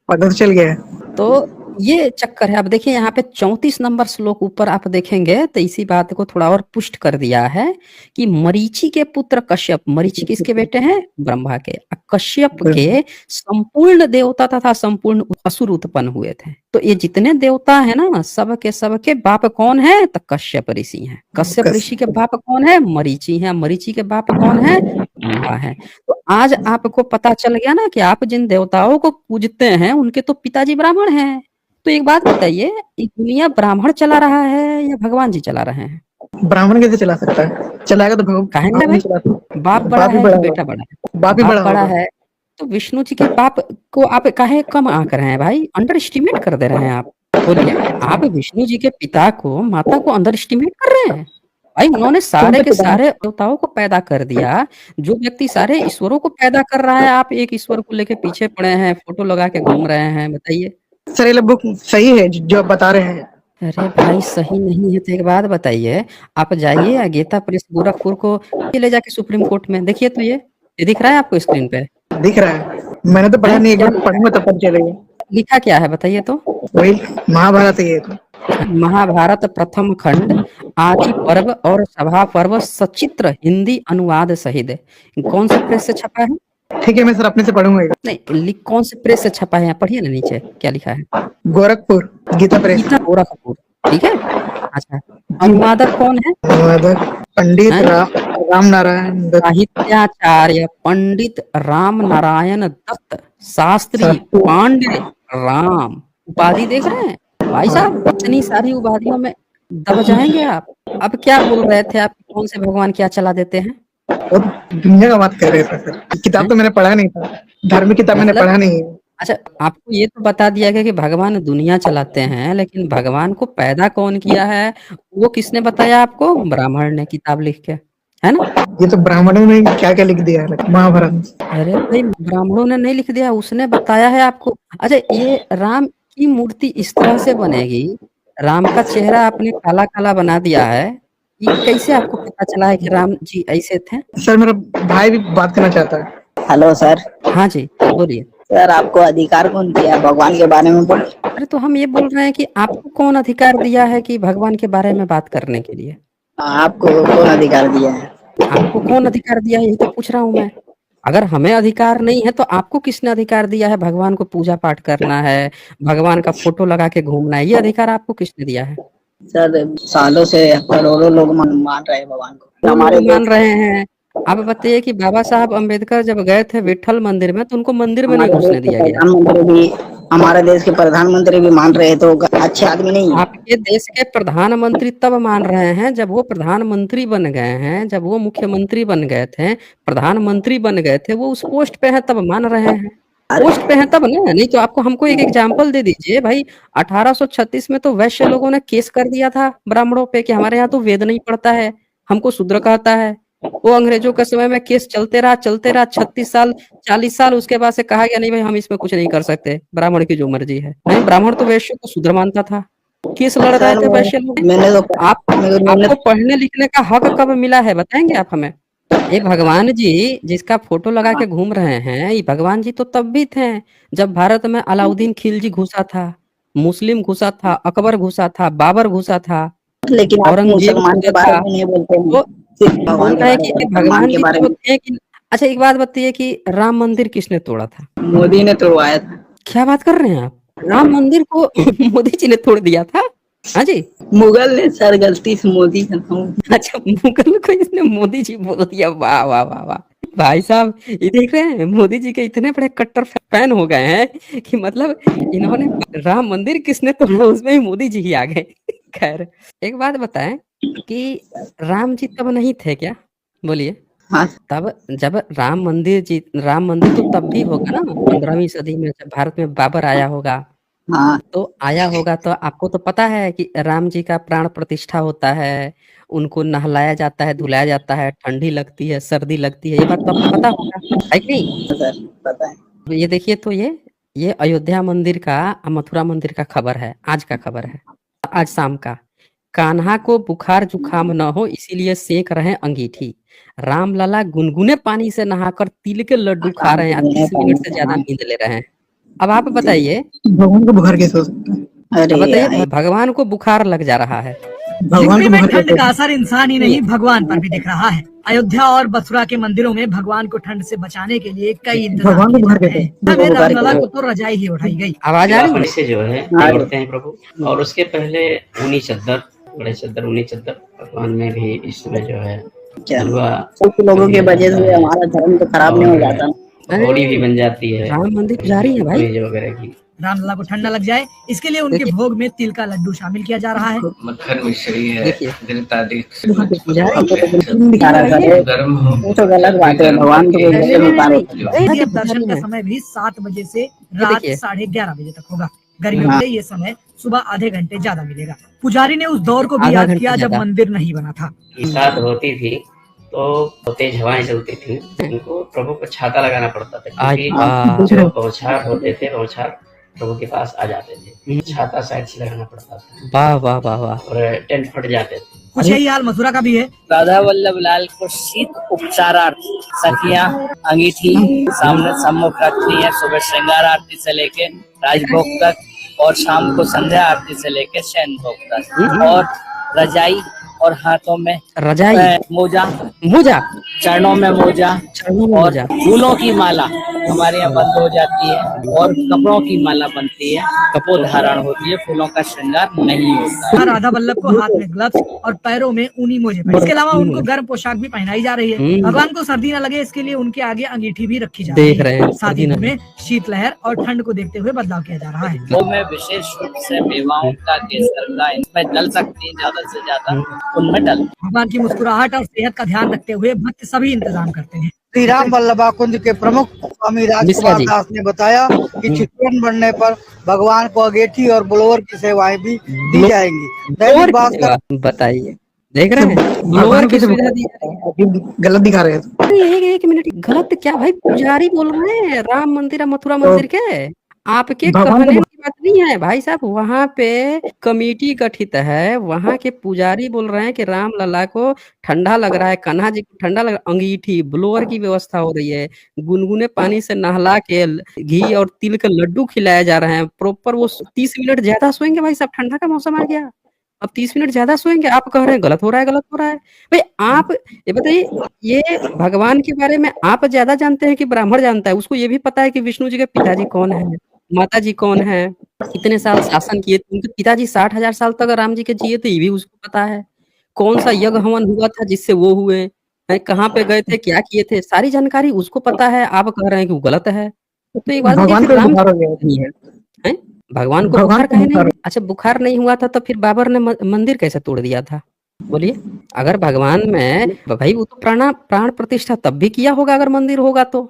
[SPEAKER 2] पता चल गया है।
[SPEAKER 1] तो ये चक्कर है। अब देखिए यहाँ पे 34 नंबर श्लोक ऊपर आप देखेंगे तो इसी बात को थोड़ा और पुष्ट कर दिया है कि मरीचि के पुत्र कश्यप, मरीचि किसके बेटे हैं, ब्रह्मा के, कश्यप के संपूर्ण देवता तथा संपूर्ण असुर उत्पन्न हुए थे। तो ये जितने देवता है ना सबके बाप कौन है, तो कश्यप ऋषि हैं। कश्यप ऋषि के बाप कौन है, मरीचि है। मरीचि के बाप कौन है, ब्रह्मा है। तो आज आपको पता चल गया ना कि आप जिन देवताओं को पूजते हैं उनके तो पिताजी ब्राह्मण हैं। तो एक बात बताइए, ये दुनिया ब्राह्मण चला रहा है या भगवान जी चला रहे हैं।
[SPEAKER 2] ब्राह्मण कैसे चला सकता है, चलाएगा तो भगवान नहीं चला सकता।
[SPEAKER 1] बाप बड़ा है कि बेटा बड़ा है,
[SPEAKER 2] बाप ही बड़ा
[SPEAKER 1] है। तो विष्णु जी के बाप को आप काहे कम आंक रहे हैं भाई, अंडर एस्टिमेट कर दे रहे हैं आप। बोलिए, आप विष्णु जी के पिता को, माता को अंडर एस्टिमेट कर रहे हैं। भाई उन्होंने सारे के सारे देवताओं को पैदा कर दिया। जो व्यक्ति सारे ईश्वरों को पैदा कर रहा है, आप एक ईश्वर को लेके पीछे पड़े हैं, फोटो लगा के घूम रहे हैं, बताइए।
[SPEAKER 2] सर ये बुक सही है जो आप बता रहे हैं।
[SPEAKER 1] अरे भाई सही नहीं है तो एक बात बताइए, आप जाइए गीता प्रेस गोरखपुर को ले जाके सुप्रीम कोर्ट में देखिए, तो ये दिख रहा है आपको स्क्रीन पे,
[SPEAKER 2] दिख रहा है। मैंने तो पढ़ा नहीं, एक बार पढ़ूंगा तब पता चलेगा।
[SPEAKER 1] लिखा क्या है बताइए तो।
[SPEAKER 2] वही महाभारत है ये तो।
[SPEAKER 1] महाभारत प्रथम खंड आदि पर्व और सभा पर्व सचित्र हिंदी अनुवाद सहित, कौन से प्रेस से छपा है।
[SPEAKER 2] ठीक है मैं सर अपने से पढ़ूंगा।
[SPEAKER 1] नहीं, कौन से प्रेस से छपा है, पढ़िए ना नीचे क्या लिखा है,
[SPEAKER 2] गोरखपुर गीता प्रेस।
[SPEAKER 1] गीता गोरखपुर, ठीक है। अच्छा, अनुवादक कौन है,
[SPEAKER 2] अनुवादक पंडित राम नारायण दत्त।
[SPEAKER 1] साहित्याचार्य पंडित राम नारायण दत्त, शास्त्री पांडे राम। उपाधि देख रहे हैं भाई साहब, इतनी सारी उपाधियों में दब जाएंगे आप। अब क्या बोल रहे थे आप, कौन से भगवान क्या चला देते हैं,
[SPEAKER 2] और दुनिया का बात कर रहे थे सर। किताब तो मैंने पढ़ा नहीं था, धार्मिक किताब मैंने पढ़ा नहीं है।
[SPEAKER 1] अच्छा आपको ये तो बता दिया गया कि भगवान दुनिया चलाते हैं, लेकिन भगवान को पैदा कौन किया है वो किसने बताया आपको, ब्राह्मण ने किताब लिख के, है ना।
[SPEAKER 2] ये तो ब्राह्मणों ने क्या क्या लिख दिया है महाभारत।
[SPEAKER 1] अरे भाई ब्राह्मणों ने नहीं लिख दिया, उसने बताया है आपको। अच्छा ये राम की मूर्ति इस तरह से बनेगी, राम का चेहरा आपने काला काला बना दिया है, ये कैसे आपको पता चला है कि राम जी ऐसे थे।
[SPEAKER 2] सर मेरा भाई भी बात करना चाहता है।
[SPEAKER 3] Hello sir.
[SPEAKER 1] हाँ जी बोलिए।
[SPEAKER 3] सर आपको अधिकार कौन दिया भगवान के बारे में बोले।
[SPEAKER 1] अरे तो हम ये बोल रहे हैं कि आपको कौन अधिकार दिया है कि भगवान के बारे में बात करने के लिए,
[SPEAKER 3] आपको कौन अधिकार दिया है,
[SPEAKER 1] आपको कौन अधिकार दिया है, यही तो पूछ रहा हूँ मैं। अगर हमें अधिकार नहीं है तो आपको किसने अधिकार दिया है, भगवान को पूजा पाठ करना है, भगवान का फोटो लगा के घूमना है, ये अधिकार आपको किसने दिया है।
[SPEAKER 3] सर सालों से करोड़ों लोग मान रहे हैं भगवान को,
[SPEAKER 1] हमारे मान रहे हैं। आप बताइए कि बाबा साहब अम्बेडकर जब गए थे विठल मंदिर में तो उनको मंदिर में नहीं घुसने दिया गया।
[SPEAKER 3] प्रधानमंत्री भी, हमारे देश के प्रधानमंत्री भी मान रहे हैं, तो अच्छे आदमी नहीं है।
[SPEAKER 1] आपके देश के प्रधानमंत्री तब मान रहे हैं जब वो प्रधानमंत्री बन गए हैं, जब वो मुख्यमंत्री बन गए थे, प्रधानमंत्री बन गए थे, वो उस पोस्ट पे है तब मान रहे हैं, पोस्ट पे है तब ना। नहीं तो आपको हमको एक एग्जाम्पल दे दीजिए भाई। 1836 में तो वैश्य लोगों ने केस कर दिया था ब्राह्मणों पे कि हमारे यहाँ तो वेद नहीं पढ़ता है, हमको शूद्र कहता है। वो अंग्रेजों के समय में केस चलते रहा 36 साल 40 साल, उसके बाद से कहा गया नहीं भाई हम इसमें कुछ नहीं कर सकते, ब्राह्मण की जो मर्जी है। नहीं, ब्राह्मण तो वैश्य को शूद्र मानता था, केस लड़ रहे थे वैश्य लोग।
[SPEAKER 3] मैंने तो
[SPEAKER 1] आपको पढ़ने लिखने का हक कब मिला है बताएंगे आप हमें। ये भगवान जी जिसका फोटो लगा के घूम रहे हैं, ये भगवान जी तो तब भी थे जब भारत में अलाउद्दीन खिलजी घुसा था, मुस्लिम घुसा था, अकबर घुसा था, बाबर घुसा था,
[SPEAKER 3] लेकिन आप
[SPEAKER 1] औरंगजेब
[SPEAKER 3] मुसलमान के
[SPEAKER 1] घुसा
[SPEAKER 3] बारे
[SPEAKER 1] था।
[SPEAKER 3] में नहीं बोलते हैं,
[SPEAKER 1] तो
[SPEAKER 3] सिर्फ भगवान
[SPEAKER 1] बोल
[SPEAKER 3] के
[SPEAKER 1] रहे हैं
[SPEAKER 3] बारे
[SPEAKER 1] कि
[SPEAKER 3] में,
[SPEAKER 1] ये
[SPEAKER 3] हनुमान
[SPEAKER 1] भगवान
[SPEAKER 3] के
[SPEAKER 1] जी
[SPEAKER 3] बारे
[SPEAKER 1] तो
[SPEAKER 3] में।
[SPEAKER 1] थे कि अच्छा एक बात बताइए कि राम मंदिर किसने तोड़ा था?
[SPEAKER 3] मोदी ने तोड़वाया था।
[SPEAKER 1] क्या बात कर रहे हैं आप? राम मंदिर को मोदी जी ने तोड़ दिया था? हाँ जी।
[SPEAKER 3] मुगल ने सर गलती से मोदी का नाम।
[SPEAKER 1] अच्छा मुगल को इसने मोदी जी बोल दिया, वाह वाह वाह वाह। भाई साहब ये देख रहे हैं मोदी जी के इतने बड़े कट्टर फैन हो गए हैं कि मतलब इन्होंने राम मंदिर किसने तोड़ा उसमें ही मोदी जी ही आ गए। खैर एक बात बताएं कि राम जी तब नहीं थे क्या? बोलिए।
[SPEAKER 3] हाँ
[SPEAKER 1] तब जब राम मंदिर तो तब भी होगा ना 15वीं सदी में जब भारत में बाबर आया होगा।
[SPEAKER 3] हाँ
[SPEAKER 1] तो आया होगा तो आपको तो पता है कि राम जी का प्राण प्रतिष्ठा होता है, उनको नहलाया जाता है, धुलाया जाता है, ठंडी लगती है, सर्दी लगती है, ये बात तो आपको पता होगा, है कि नहीं?
[SPEAKER 3] सर पता है।
[SPEAKER 1] तो ये देखिए तो ये अयोध्या मंदिर का मथुरा मंदिर का खबर है, आज का खबर है, आज शाम का। कान्हा को बुखार जुखाम न हो इसीलिए सेक रहे हैं अंगीठी। रामलला गुनगुने पानी से नहाकर तिल के लड्डू खा रहे हैं, 30 मिनट से ज्यादा नींद ले रहे हैं। अब आप बताइए,
[SPEAKER 2] भगवान को बुखार कैसे हो सकता है?
[SPEAKER 3] अरे
[SPEAKER 1] अब बताइए
[SPEAKER 3] यार,
[SPEAKER 1] भगवान को बुखार लग जा रहा है।
[SPEAKER 2] भगवान
[SPEAKER 4] यूपी
[SPEAKER 2] को
[SPEAKER 4] में
[SPEAKER 2] बुखार
[SPEAKER 4] ठंड
[SPEAKER 2] कैसे
[SPEAKER 4] का
[SPEAKER 2] होता
[SPEAKER 4] असर इंसान ही नहीं भगवान पर भी दिख रहा है। अयोध्या और मथुरा के मंदिरों में भगवान को ठंड से बचाने के लिए कई
[SPEAKER 2] है?
[SPEAKER 4] इंतजाम
[SPEAKER 2] भगवान को
[SPEAKER 4] किए
[SPEAKER 2] बुखार
[SPEAKER 4] जाते
[SPEAKER 2] कैसे
[SPEAKER 4] हैं।
[SPEAKER 2] होता है?
[SPEAKER 4] हमें
[SPEAKER 3] बुखार
[SPEAKER 4] रामलला
[SPEAKER 3] कैसे
[SPEAKER 4] को तो रजाई ही उठाई गई।
[SPEAKER 1] आवाज आ रही है?
[SPEAKER 5] से जो है
[SPEAKER 3] हाँ,
[SPEAKER 5] जोड़ते हैं प्रभु, और उसके पहले ऊनी चद्दर, बड़े चद्दर, ऊनी चद्दर भगवान में भी इस समय जो है
[SPEAKER 3] क्या
[SPEAKER 5] हलवा
[SPEAKER 3] कुछ लोगों की
[SPEAKER 5] दिया
[SPEAKER 3] वजह
[SPEAKER 5] जाता
[SPEAKER 3] से
[SPEAKER 5] है
[SPEAKER 3] हमारा धर्म तो खराब नहीं हो
[SPEAKER 5] और
[SPEAKER 3] जाता ना।
[SPEAKER 5] पकौड़ी भी बन जाती है,
[SPEAKER 1] राम मंदिर पुजारी है भाई।
[SPEAKER 5] मेज वगैरह की।
[SPEAKER 4] रामलला को ठंड न लग जाए इसके लिए उनके
[SPEAKER 1] देखिए
[SPEAKER 4] भोग में तिल का लड्डू शामिल किया जा रहा है।
[SPEAKER 5] मक्खन मिश्री है,
[SPEAKER 1] देखिए
[SPEAKER 5] दिलतादिक
[SPEAKER 1] पुजारी
[SPEAKER 3] हमको तो
[SPEAKER 1] है,
[SPEAKER 3] बिल्कुल नहीं दिखा रहा सर,
[SPEAKER 5] गर्म
[SPEAKER 3] ये तो गलत बात है। भगवान तो कोई
[SPEAKER 1] नहीं
[SPEAKER 3] जैसे
[SPEAKER 1] नहीं
[SPEAKER 3] नहीं पा
[SPEAKER 1] नहीं
[SPEAKER 3] रहे।
[SPEAKER 1] नहीं
[SPEAKER 4] दीदी
[SPEAKER 1] के
[SPEAKER 4] अब दर्शन
[SPEAKER 1] पुजारी
[SPEAKER 4] का
[SPEAKER 1] है।
[SPEAKER 4] समय भी 7 बजे से
[SPEAKER 1] ये
[SPEAKER 4] रात
[SPEAKER 1] देखिए
[SPEAKER 4] 11:30 बजे तक होगा। गर्मियों के लिए ये समय सुबह आधे घंटे ज्यादा मिलेगा। पुजारी ने उस दौर को भी
[SPEAKER 1] आधा
[SPEAKER 4] याद
[SPEAKER 1] घंटा
[SPEAKER 4] किया जब
[SPEAKER 1] ज्यादा।
[SPEAKER 4] मंदिर नहीं बना था।
[SPEAKER 5] बरसात होती थी तो तेज हवाएं चलती थी, उनको प्रभु को छाता लगाना पड़ता था
[SPEAKER 1] आज
[SPEAKER 5] क्योंकि
[SPEAKER 1] वाह
[SPEAKER 5] जो बौछार होते थे, बौछार प्रभु के पास आ जाते थे, छाता साइड से लगाना पड़ता था
[SPEAKER 1] वाह वाह वाह वाह।
[SPEAKER 5] और टेंट फट जाते थे।
[SPEAKER 4] कुछ
[SPEAKER 1] अरे
[SPEAKER 4] यही हाल मथुरा का भी है।
[SPEAKER 6] राधा वल्लभ लाल को शीत उपचारार्थ सखियां अंगीठी सामने सम्मुख रखती है, सुबह श्रृंगार आरती से लेके राजभोग तक और शाम को संध्या आरती से लेके शयन भोग तक, और रजाई और हाथों में
[SPEAKER 1] रजाई
[SPEAKER 6] मोजा,
[SPEAKER 1] मोजा,
[SPEAKER 6] चरणों में मोजा
[SPEAKER 1] चरणों में
[SPEAKER 6] और
[SPEAKER 1] मोजा।
[SPEAKER 6] फूलों की माला हमारे यहाँ बंद हो जाती है और कपड़ों की माला बनती है, वो धारण होती है, फूलों का श्रृंगार नहीं होता है।
[SPEAKER 4] राधा वल्लभ को हाथ में ग्लव्स और पैरों में ऊनी मोजे पहने। इसके अलावा उनको गर्म पोशाक भी पहनाई जा रही है। भगवान को सर्दी न लगे इसके लिए उनके आगे अंगीठी भी रखी जा रही
[SPEAKER 1] देख रहे हैं,
[SPEAKER 4] है। साथ
[SPEAKER 1] सर्दी
[SPEAKER 4] ही
[SPEAKER 1] न
[SPEAKER 4] में शीतलहर और ठंड को देखते हुए बदलाव किया जा रहा है।
[SPEAKER 6] वो में विशेष रूप से मेवाओं का, केसर का, इसमें डल सकती है ज्यादा से ज्यादा, उनमें डल।
[SPEAKER 4] भगवान की मुस्कुराहट और सेहत का ध्यान रखते हुए भक्त सभी इंतजाम करते हैं।
[SPEAKER 7] श्री राम वल्लभा कुंज के प्रमुख स्वामी
[SPEAKER 1] मिश्रा
[SPEAKER 7] राजकुमार
[SPEAKER 1] जी।
[SPEAKER 7] दास ने बताया कि चित्रण बनने पर भगवान को अगेठी और ब्लोवर की सेवाएं भी दी जाएंगी।
[SPEAKER 1] ब्लोअर
[SPEAKER 7] दैनिक
[SPEAKER 1] की
[SPEAKER 7] भास्कर
[SPEAKER 1] सेवा बताइए, देख रहे हैं ब्लोअर
[SPEAKER 2] भगवान
[SPEAKER 1] की
[SPEAKER 2] कैसे
[SPEAKER 1] सुविधा
[SPEAKER 2] बुखार
[SPEAKER 1] दी जा रही है।
[SPEAKER 2] अजीब गलत दिखा रहे हैं तो।
[SPEAKER 1] अरे एक मिनट, गलत क्या भाई, पुजारी बोल रहे हैं राम मंदिर और मथुरा मंदिर के, आपके
[SPEAKER 2] भगवान को
[SPEAKER 1] कहने की बात नहीं है भाई साहब। वहां पे कमेटी गठित है, वहां के पुजारी बोल रहे हैं कि राम लला को ठंडा लग रहा है, कान्हा जी को ठंडा लग रहा है, अंगीठी ब्लोअर की व्यवस्था हो रही है, गुनगुने पानी से नहला के घी और तिल के लड्डू खिलाए जा रहे हैं प्रॉपर। वो 30 मिनट ज्यादा सोएंगे भाई साहब, ठंडा का मौसम आ गया, अब 30 मिनट ज्यादा सोएंगे। आप कह रहे हैं गलत हो रहा है, गलत हो रहा है भाई। आप ये बताइए, ये भगवान के बारे में आप ज्यादा जानते हैं कि ब्राह्मण जानता है? उसको ये भी पता है कि विष्णु जी के पिताजी कौन है, माता जी कौन है, कितने साल शासन किए थे, उनके पिताजी 60,000 साल तक राम जी के जिए थे, ये भी उसको पता है। कौन सा यज्ञ हवन हुआ था जिससे वो हुए हैं, कहाँ पे गए थे, क्या किए थे, सारी जानकारी उसको पता है। आप कह रहे हैं कि वो गलत है, तो एक बात बताइए
[SPEAKER 2] भगवान
[SPEAKER 1] फिर
[SPEAKER 2] को
[SPEAKER 1] राम
[SPEAKER 2] बुखार हो गया है।
[SPEAKER 1] नहीं है, हैं? भगवान को
[SPEAKER 2] भगवान
[SPEAKER 1] बुखार
[SPEAKER 2] को
[SPEAKER 1] काहे नहीं
[SPEAKER 2] बुखार
[SPEAKER 1] हुआ? अच्छा बुखार नहीं हुआ था तो फिर बाबर ने मंदिर कैसे तोड़ दिया था? बोलिए। अगर भगवान में भाई वो तो प्राण प्रतिष्ठा तब भी किया होगा, अगर मंदिर होगा तो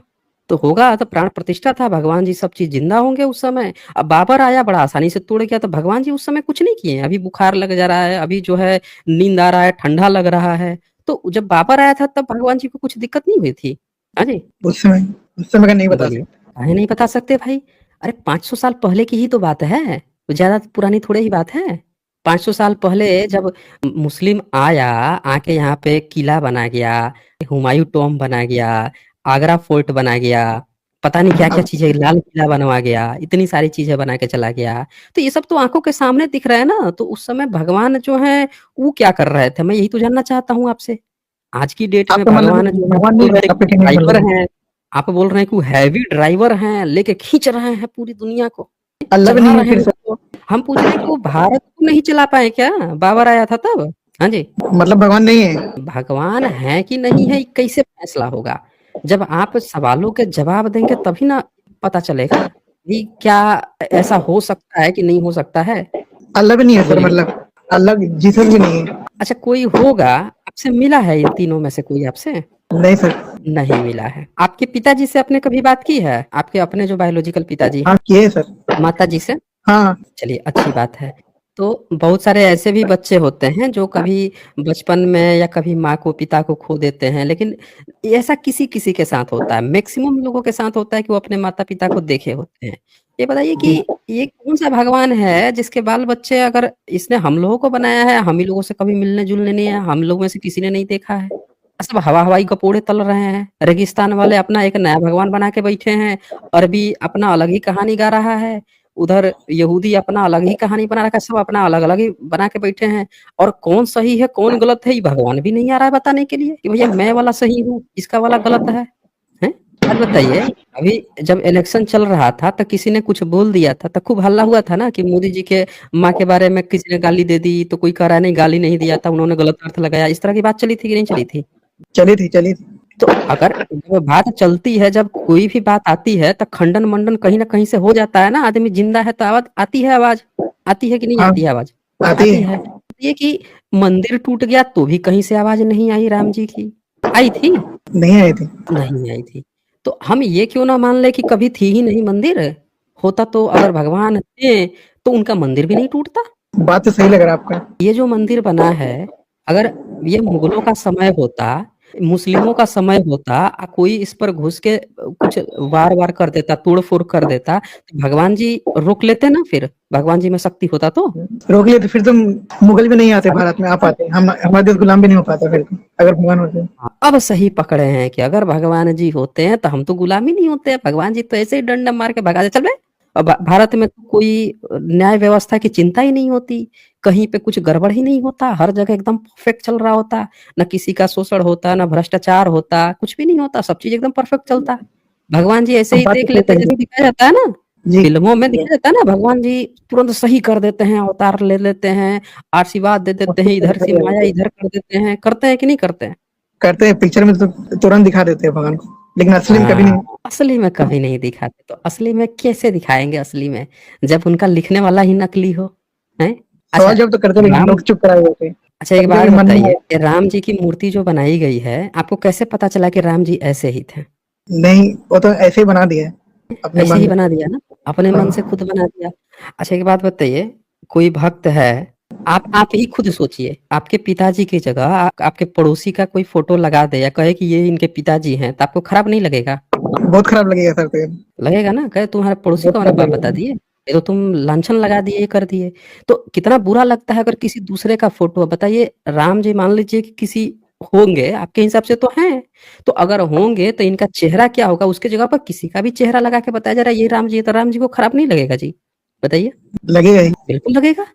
[SPEAKER 1] होगा, तो प्राण प्रतिष्ठा था, भगवान जी सब चीज जिंदा होंगे उस समय। अब बाबर आया बड़ा आसानी से तोड़ गया, तो भगवान जी उस समय कुछ नहीं किए। अभी बुखार लग जा रहा है, अभी जो है नींद आ रहा है, ठंडा लग रहा है, तो जब बाबर आया था तब भगवान जी को कुछ दिक्कत नहीं हुई थी? हाँ जी
[SPEAKER 2] उस समय का नहीं बता
[SPEAKER 1] बोलिए।
[SPEAKER 2] सकते।
[SPEAKER 1] काहे नहीं बता सकते भाई? अरे 500 साल पहले की ही तो बात है, तो ज्यादा पुरानी थोड़े ही बात है। 500 साल पहले जब मुस्लिम आया, आके यहाँ पे किला बना गया, हुमायूं टॉम्ब बना गया, आगरा फोर्ट बना गया, पता नहीं क्या-क्या चीज़ें, लाल किला बनवा गया, इतनी सारी चीज़ें बना के चला गया। तो ये सब तो आँखों के सामने दिख रहा है ना, तो उस समय भगवान जो हैं, वो क्या कर रहे थे? मैं यही तो जानना चाहता हूँ आपसे। आज की डेट में
[SPEAKER 2] आपका मतलब
[SPEAKER 1] भगवान जो है
[SPEAKER 2] भगवान
[SPEAKER 1] बोल
[SPEAKER 2] नहीं
[SPEAKER 1] रहे
[SPEAKER 2] है,
[SPEAKER 1] हैं
[SPEAKER 2] आपका
[SPEAKER 1] कि
[SPEAKER 2] कहने का
[SPEAKER 1] ड्राइवर
[SPEAKER 2] मतलब
[SPEAKER 1] हैं, आप बोल रहे हैं कि वो हैवी ड्राइवर हैं, लेके खींच रहे हैं पूरी दुनिया को,
[SPEAKER 2] अल्लाह भी
[SPEAKER 1] चला
[SPEAKER 2] नहीं है
[SPEAKER 1] रहे
[SPEAKER 2] फिर
[SPEAKER 1] हैं
[SPEAKER 2] से,
[SPEAKER 1] उसको। हम पूछ रहे हैं कि वो भारत को नहीं चला पाए क्या? बाबर आया था तब? हाँ जी।
[SPEAKER 2] मतलब भगवान नहीं है।
[SPEAKER 1] भगवान है कि नहीं है, ये कैसे फैसला होगा? जब आप सवालों के जवाब देंगे तभी ना पता चलेगा कि क्या ऐसा हो सकता है कि नहीं हो सकता है?
[SPEAKER 2] अल्लाह भी नहीं है सर,
[SPEAKER 1] बोलिए।
[SPEAKER 2] मतलब अल्लाह जीसस भी नहीं है।
[SPEAKER 1] अच्छा, कोई होगा, आपसे मिला है इन तीनों में से कोई आपसे?
[SPEAKER 2] नहीं सर।
[SPEAKER 1] नहीं मिला है। आपके पिताजी से आपने कभी बात की है? आपके अपने जो बायोलॉजिकल पिताजी
[SPEAKER 2] हाँ
[SPEAKER 1] हैं,
[SPEAKER 2] किए है सर।
[SPEAKER 1] माताजी से?
[SPEAKER 2] हाँ
[SPEAKER 1] चलिए, अच्छी बात है। तो बहुत सारे ऐसे भी बच्चे होते हैं जो कभी बचपन में या कभी माँ को, पिता को खो देते हैं, लेकिन ऐसा किसी-किसी के साथ होता है। मैक्सिमम लोगों के साथ होता है कि वो अपने माता-पिता को देखे होते हैं। ये बताइए कि ये कौन-सा भगवान है जिसके बाल-बच्चे, अगर इसने हम लोगों को बनाया है, हम ही लोगों से कभी मिलने-जुलने नहीं आए, हम लोग में से किसी ने नहीं देखा है। सब हवा-हवाई गपोड़े तल रहे हैं। रेगिस्तान वाले अपना एक नया भगवान बना के बैठे हैं। अरबी अपना अलग ही कहानी गा रहा है। उधर यहूदी अपना अलग ही कहानी बना रखा है, सब अपना अलग-अलग ही बना के बैठे हैं। और कौन सही है, कौन गलत है, ये भगवान भी नहीं आ रहा है बताने के लिए कि भैया मैं वाला सही हूँ, इसका वाला गलत है। हैं? बात बताइए, अभी जब इलेक्शन चल रहा था तो किसी ने कुछ बोल दिया था तो खूब हल्ला हुआ था ना कि मोदी जी के माँ के बारे में किसी ने गाली दे दी, तो कोई कह रहा है नहीं गाली नहीं दिया था, उन्होंने गलत अर्थ लगाया। इस तरह की बात चली थी कि नहीं चली थी?
[SPEAKER 2] चली थी चली थी।
[SPEAKER 1] तो अगर जब बात चलती है, जब कोई भी बात आती है तो खंडन-मंडन कहीं न कहीं से हो जाता है ना, आदमी जिंदा है तो आवाज़ आती है, आवाज़ आती है कि नहीं
[SPEAKER 2] हाँ
[SPEAKER 1] आती है आवाज़?
[SPEAKER 2] आती
[SPEAKER 1] आती
[SPEAKER 2] है।
[SPEAKER 1] है। ये कि मंदिर टूट गया तो भी कहीं से आवाज़ नहीं आई राम जी की, आई थी?
[SPEAKER 2] नहीं आई थी।
[SPEAKER 1] नहीं आई थी। तो हम ये क्यों ना मान लें कि कभी थी ही नहीं मंदिर? होता तो अगर भगवान थे, तो उनका मंदिर भी नहीं टूटता।
[SPEAKER 2] बात तो सही लग रहा है आपका।
[SPEAKER 1] ये जो मंदिर बना है, अगर ये मुगलों का समय होता, मुस्लिमों का समय होता, कोई इस पर घुस के कुछ वार-वार कर देता, तोड़-फोड़ कर देता, तो भगवान जी रोक लेते ना फिर? भगवान जी में शक्ति होता तो?
[SPEAKER 2] रोक लिए तो फिर तो मुगल भी नहीं आते भारत में, आ पाते, हम हमारा देश गुलाम भी नहीं हो पाता फिर तो, अगर भगवान होते।
[SPEAKER 1] हाँ, अब सही पकड़े हैं कि अगर भगवान जी होते हैं तो हम तो गुलाम ही नहीं होते। भगवान जी तो ऐसे ही डंडा मार के भगा दे, चल बे। और भारत में तो कोई न्याय व्यवस्था की चिंता ही नहीं होती, कहीं पे कुछ गड़बड़ ही नहीं होता, हर जगह एकदम परफेक्ट चल रहा होता, ना किसी का शोषण होता, ना भ्रष्टाचार होता, कुछ भी नहीं होता, सब चीज एकदम परफेक्ट चलता। भगवान जी ऐसे ही
[SPEAKER 2] बात तो
[SPEAKER 1] देख
[SPEAKER 2] सही
[SPEAKER 1] लेते हैं,
[SPEAKER 2] कही
[SPEAKER 1] जैसे दिखाया जाता है ना
[SPEAKER 2] जी।
[SPEAKER 1] फिल्मों में, दिखाया जाता है ना भगवान जी तुरंत सही कर देते हैं, अवतार ले लेते हैं, आशीर्वाद दे देते हैं, इधर से माया इधर कर देते हैं, करते हैं कि नहीं करते हैं?
[SPEAKER 2] करते हैं, पिक्चर में तो तुरंत दिखा देते हैं भगवान को, लेकिन असली में कभी
[SPEAKER 1] हाँ,
[SPEAKER 2] नहीं।
[SPEAKER 1] असली में कभी नहीं दिखाते, तो असली में कैसे दिखाएँगे असली में, जब उनका लिखने वाला ही नकली हो, हैं? अच्छा,
[SPEAKER 2] सवाल जब तो करते नहीं,
[SPEAKER 1] राम
[SPEAKER 2] लोग चुप कराए होते हैं।
[SPEAKER 1] अच्छा एक
[SPEAKER 2] कभी
[SPEAKER 1] बात
[SPEAKER 2] कभी मन
[SPEAKER 1] बताइए,
[SPEAKER 2] में
[SPEAKER 1] ये राम जी की मूर्ति जो बनाई गई है, आपको कैसे पता चला कि राम जी ऐसे ही थे?
[SPEAKER 2] नहीं, वो तो ऐसे ही बना दिया है अपने
[SPEAKER 1] ऐसे
[SPEAKER 2] मन
[SPEAKER 1] ही
[SPEAKER 2] से।
[SPEAKER 1] बना दिया ना, अपने मन से खुद बना दिया। अच्छा एक बात बताइए, कोई भक्त है, आप ही खुद सोचिए, आपके पिताजी की जगह आपके पड़ोसी का कोई फ़ोटो लगा दे या कहे कि ये इनके पिताजी हैं, तो आपको खराब नहीं लगेगा?
[SPEAKER 2] बहुत खराब लगेगा सर फिर।
[SPEAKER 1] लगेगा ना, कहे तुम्हारे पड़ोसी
[SPEAKER 2] बहुत
[SPEAKER 1] को मैंने
[SPEAKER 2] खराब
[SPEAKER 1] बाप बता
[SPEAKER 2] लगेगा।
[SPEAKER 1] दिए, ये तो तुम लांछन लगा दिए, ये कर दिए। तो कितना बुरा लगता है अगर किसी दूसरे का फ़ोटो, बताइए राम जी मान लीजिए कि किसी होंगे, आपके हिसाब से तो हैं, तो अगर होंगे तो इनका चेहरा क्या होगा? उसकी जगह पर किसी का भी चेहरा लगा के बताया जा रहा है ये राम जी है, तो राम जी को खराब नहीं लगेगा जी? बताइए?
[SPEAKER 2] लगेगा ही।
[SPEAKER 1] बिल्कुल लगेगा।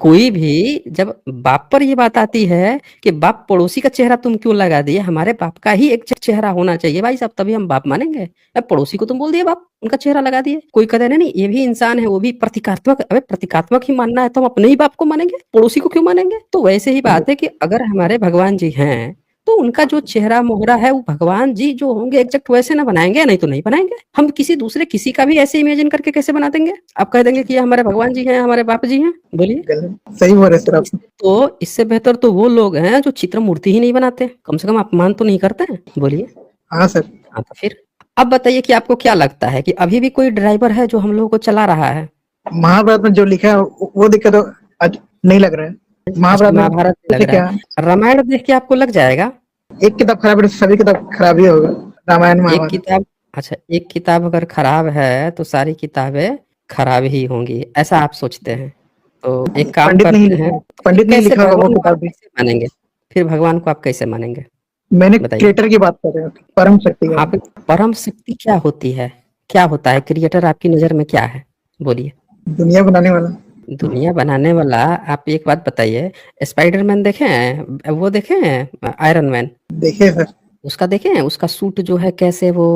[SPEAKER 1] कोई भी जब बाप पर ये बात आती है कि बाप पड़ोसी का चेहरा तुम क्यों लगा दिए? हमारे बाप का ही एक चेहरा होना चाहिए भाई साहब, तभी हम बाप मानेंगे। पड़ोसी को तुम बोल दिए बाप, उनका चेहरा लगा दिए। कोई कहता नहीं, नहीं ये भी इंसान है, वो भी प्रतीकात्मक, अबे प्रतीकात्मक ही मानना है तो हम अपने ही बाप को मानेंगे, पड़ोसी को क्यों मानेंगे? तो वैसे ही बात है कि अगर हमारे भगवान जी हैं, तो उनका जो चेहरा मोहरा है वो भगवान जी जो होंगे एग्ज़ैक्ट वैसे ना बनाएँगे, नहीं तो नहीं बनाएँगे। हम किसी दूसरे किसी का भी ऐसे इमेजिन करके कैसे बना देंगे? आप कह देंगे कि ये हमारे भगवान जी हैं, हमारे बाप जी हैं, बोलिए?
[SPEAKER 2] सही बोल रहे सर आप।
[SPEAKER 1] तो इससे बेहतर तो वो लोग हैं जो चित्र मूर्ति ही नहीं बनाते, कम से कम अपमान तो नहीं करते हैं, बोलिए?
[SPEAKER 2] हाँ सर।
[SPEAKER 1] हाँ, तो फिर अब बताइए कि आपको क्या लगता है कि अभी भी कोई ड्राइवर है जो हम लोगों को चला रहा है?
[SPEAKER 2] महाभारत में जो लिखा है वो देख के तो नहीं लग रहा है।
[SPEAKER 1] अच्छा,
[SPEAKER 2] महाभारत में
[SPEAKER 1] महाभारत में लग
[SPEAKER 2] क्या,
[SPEAKER 1] रहा है। रामायण देख के आपको लग जाएगा?
[SPEAKER 2] एक किताब खराब है तो सभी किताब खराब ही होगा, रामायण
[SPEAKER 1] एक
[SPEAKER 2] महाभारत।
[SPEAKER 1] किताब अच्छा, एक किताब अगर खराब है तो सारी किताबें खराब ही होंगी, ऐसा आप सोचते हैं? तो एक काम
[SPEAKER 2] पंडित नहीं
[SPEAKER 1] करते हैं,
[SPEAKER 2] लिखा, पंडित नहीं
[SPEAKER 1] कैसे
[SPEAKER 2] लिखा होगा वो
[SPEAKER 1] भगवान को आप
[SPEAKER 2] किताब भी।
[SPEAKER 1] कैसे मानेंगे? फिर भगवान को आप कैसे मानेंगे?
[SPEAKER 2] मैंने
[SPEAKER 1] बताइए।
[SPEAKER 2] क्रिएटर की बात कर रहे हैं, परम शक्ति
[SPEAKER 1] आप
[SPEAKER 2] का।
[SPEAKER 1] परम शक्ति क्या होती है? क्या होता है? क्रिएटर आपकी नज़र में क्या है? बोलिए।
[SPEAKER 2] दुनिया बनाने वाला।
[SPEAKER 1] दुनिया बनाने वाला। आप एक बात बताइए, स्पाइडरमैन देखे हैं? वो देखे हैं आयरन मैन?
[SPEAKER 2] देखिए सर,
[SPEAKER 1] उसका देखे हैं? उसका सूट जो है कैसे वो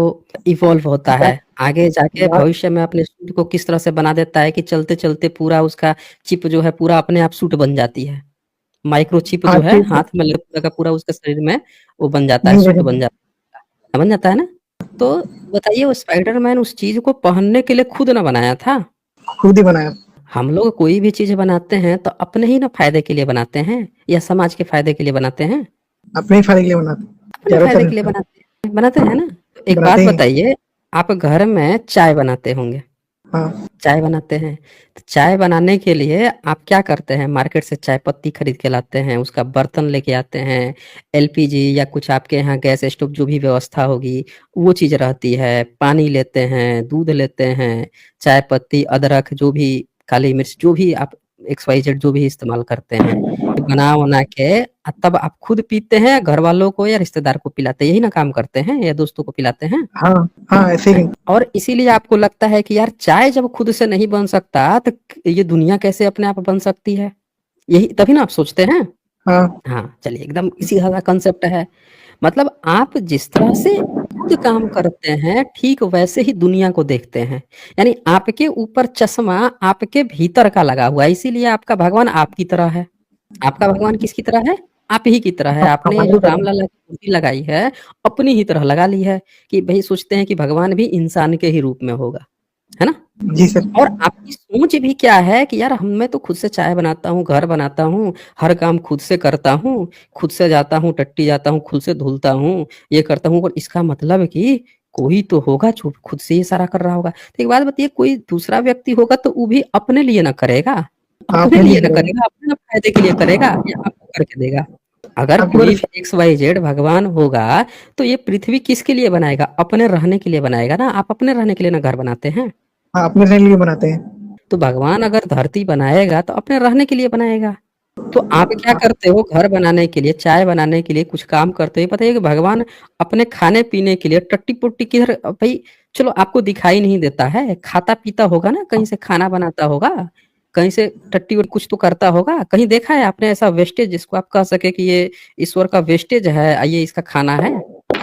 [SPEAKER 1] इवॉल्व होता है, आगे जाके
[SPEAKER 2] बात
[SPEAKER 1] भविष्य में अपने सूट को किस तरह से बना देता है कि चलते-चलते पूरा उसका चिप जो है पूरा अपने आप सूट बन जाती है। माइक्रोचिप जो
[SPEAKER 2] आज
[SPEAKER 1] है
[SPEAKER 2] की
[SPEAKER 1] हाथ में लगा पूरा का पूरा उसके शरीर में वो बन जाता है,
[SPEAKER 2] नहीं
[SPEAKER 1] सूट
[SPEAKER 2] देखे,
[SPEAKER 1] बन जाता है, बन जाता है ना? तो बताइए वो स्पाइडरमैन उस चीज़ को पहनने के लिए खुद ना बनाया था।
[SPEAKER 2] खुद ही बनाया।
[SPEAKER 1] हम लोग कोई भी चीज़ बनाते हैं तो अपने ही ना फ़ायदे के लिए बनाते हैं या समाज के फ़ायदे के लिए बनाते हैं?
[SPEAKER 2] अपने ही फायदे के लिए बनाते,
[SPEAKER 1] अपने फ़ायदे के लिए
[SPEAKER 2] ज्यादातर
[SPEAKER 1] बनाते हैं ना? तो एक बात
[SPEAKER 2] बनाते ही।
[SPEAKER 1] बताइए, आप घर में चाय बनाते होंगे,
[SPEAKER 2] हाँ,
[SPEAKER 1] चाय बनाते हैं, तो चाय बनाने के लिए आप क्या करते हैं? मार्केट से चाय पत्ती खरीद के लाते हैं, उसका बर्तन लेके आते हैं, एलपीजी या कुछ आपके यहाँ गैस स्टोव जो भी व्यवस्था होगी, वो चीज़ रहती है, पानी लेते हैं, दूध लेते हैं, चाय पत्ती, अदरक जो भी काली मिर्च जो भी आप एक्स वाई जेड जो भी इस्तेमाल करते हैं, बना-वना के तब आप खुद पीते हैं, घर वालों को या रिश्तेदार को पिलाते हैं, यही ना काम करते हैं या दोस्तों को पिलाते हैं?
[SPEAKER 2] हाँ, हाँ, ऐसे ही।
[SPEAKER 1] और इसीलिए आपको लगता है कि यार चाय जब खुद से नहीं बन सकता तो ये दुनिया कैसे अपने आप बन सकती है? यही तभी ना आप सोचते हैं?
[SPEAKER 2] हाँ,
[SPEAKER 1] हाँ, चलिए एकदम इसी तरह का कांसेप्ट है। मतलब आप जिस तरह से खुद काम करते हैं, ठीक वैसे ही दुनिया को देखते हैं। यानी आपके ऊपर चश्मा आपके भीतर का लगा हुआ है, इसीलिए आपका भगवान आपकी तरह है। आपका भगवान किसकी तरह है? आप ही की तरह है। आपने ये
[SPEAKER 2] हमारी
[SPEAKER 1] जो
[SPEAKER 2] तरह।
[SPEAKER 1] रामलला की मूर्ति लगाई है, अपनी ही तरह लगा ली है कि भई सोचते हैं कि भगवान भी इंसान के ही रूप में होगा। है ना?
[SPEAKER 2] जी सर।
[SPEAKER 1] और आपकी सोच भी क्या है कि यार मैं तो खुद से चाय बनाता हूँ, घर बनाता हूँ, हर काम खुद से करता हूँ, खुद से जाता हूँ, टट्टी जाता हूँ, खुद से धुलता हूँ, ये करता हूँ और इसका मतलब कि कोई तो होगा जो खुद से ये सारा कर रहा होगा। तो एक बात बताइए कोई दूसरा व्यक्ति होगा तो वो भी अपने लिए ना करेगा, अपने
[SPEAKER 2] आपने
[SPEAKER 1] लिए
[SPEAKER 2] नहीं
[SPEAKER 1] ना
[SPEAKER 2] करा,
[SPEAKER 1] करेगा, अपने ना फ़ायदे के लिए करेगा या आपको करके देगा। अगर
[SPEAKER 2] आपकी
[SPEAKER 1] कोई
[SPEAKER 2] बात।
[SPEAKER 1] भी एक्स वाई जेड भगवान होगा, तो ये पृथ्वी किसके लिए बनाएगा? अपने रहने के लिए बनाएगा ना, आप अपने रहने के लिए ना घर बनाते हैं।
[SPEAKER 2] हाँ, अपने रहने के लिए बनाते हैं।
[SPEAKER 1] तो भगवान अगर धरती बनाएगा तो अपने रहने के लिए बनाएगा। तो आप क्या करते हो घर बनाने के लिए, चाय बनाने के लिए कुछ काम करते हो, पता है कि भगवान अपने खाने-पीने के लिए टट्टी-पुट्टी किधर भई चलो आपको दिखाई नहीं देता है, खाता-पीता होगा ना, कहीं से खाना बनाता होगा, कहीं से टट्टी और कुछ तो करता होगा। कहीं देखा है आपने ऐसा वेस्टेज जिसको आप कह सके कि ये ईश्वर का वेस्टेज है, ये इसका खाना है,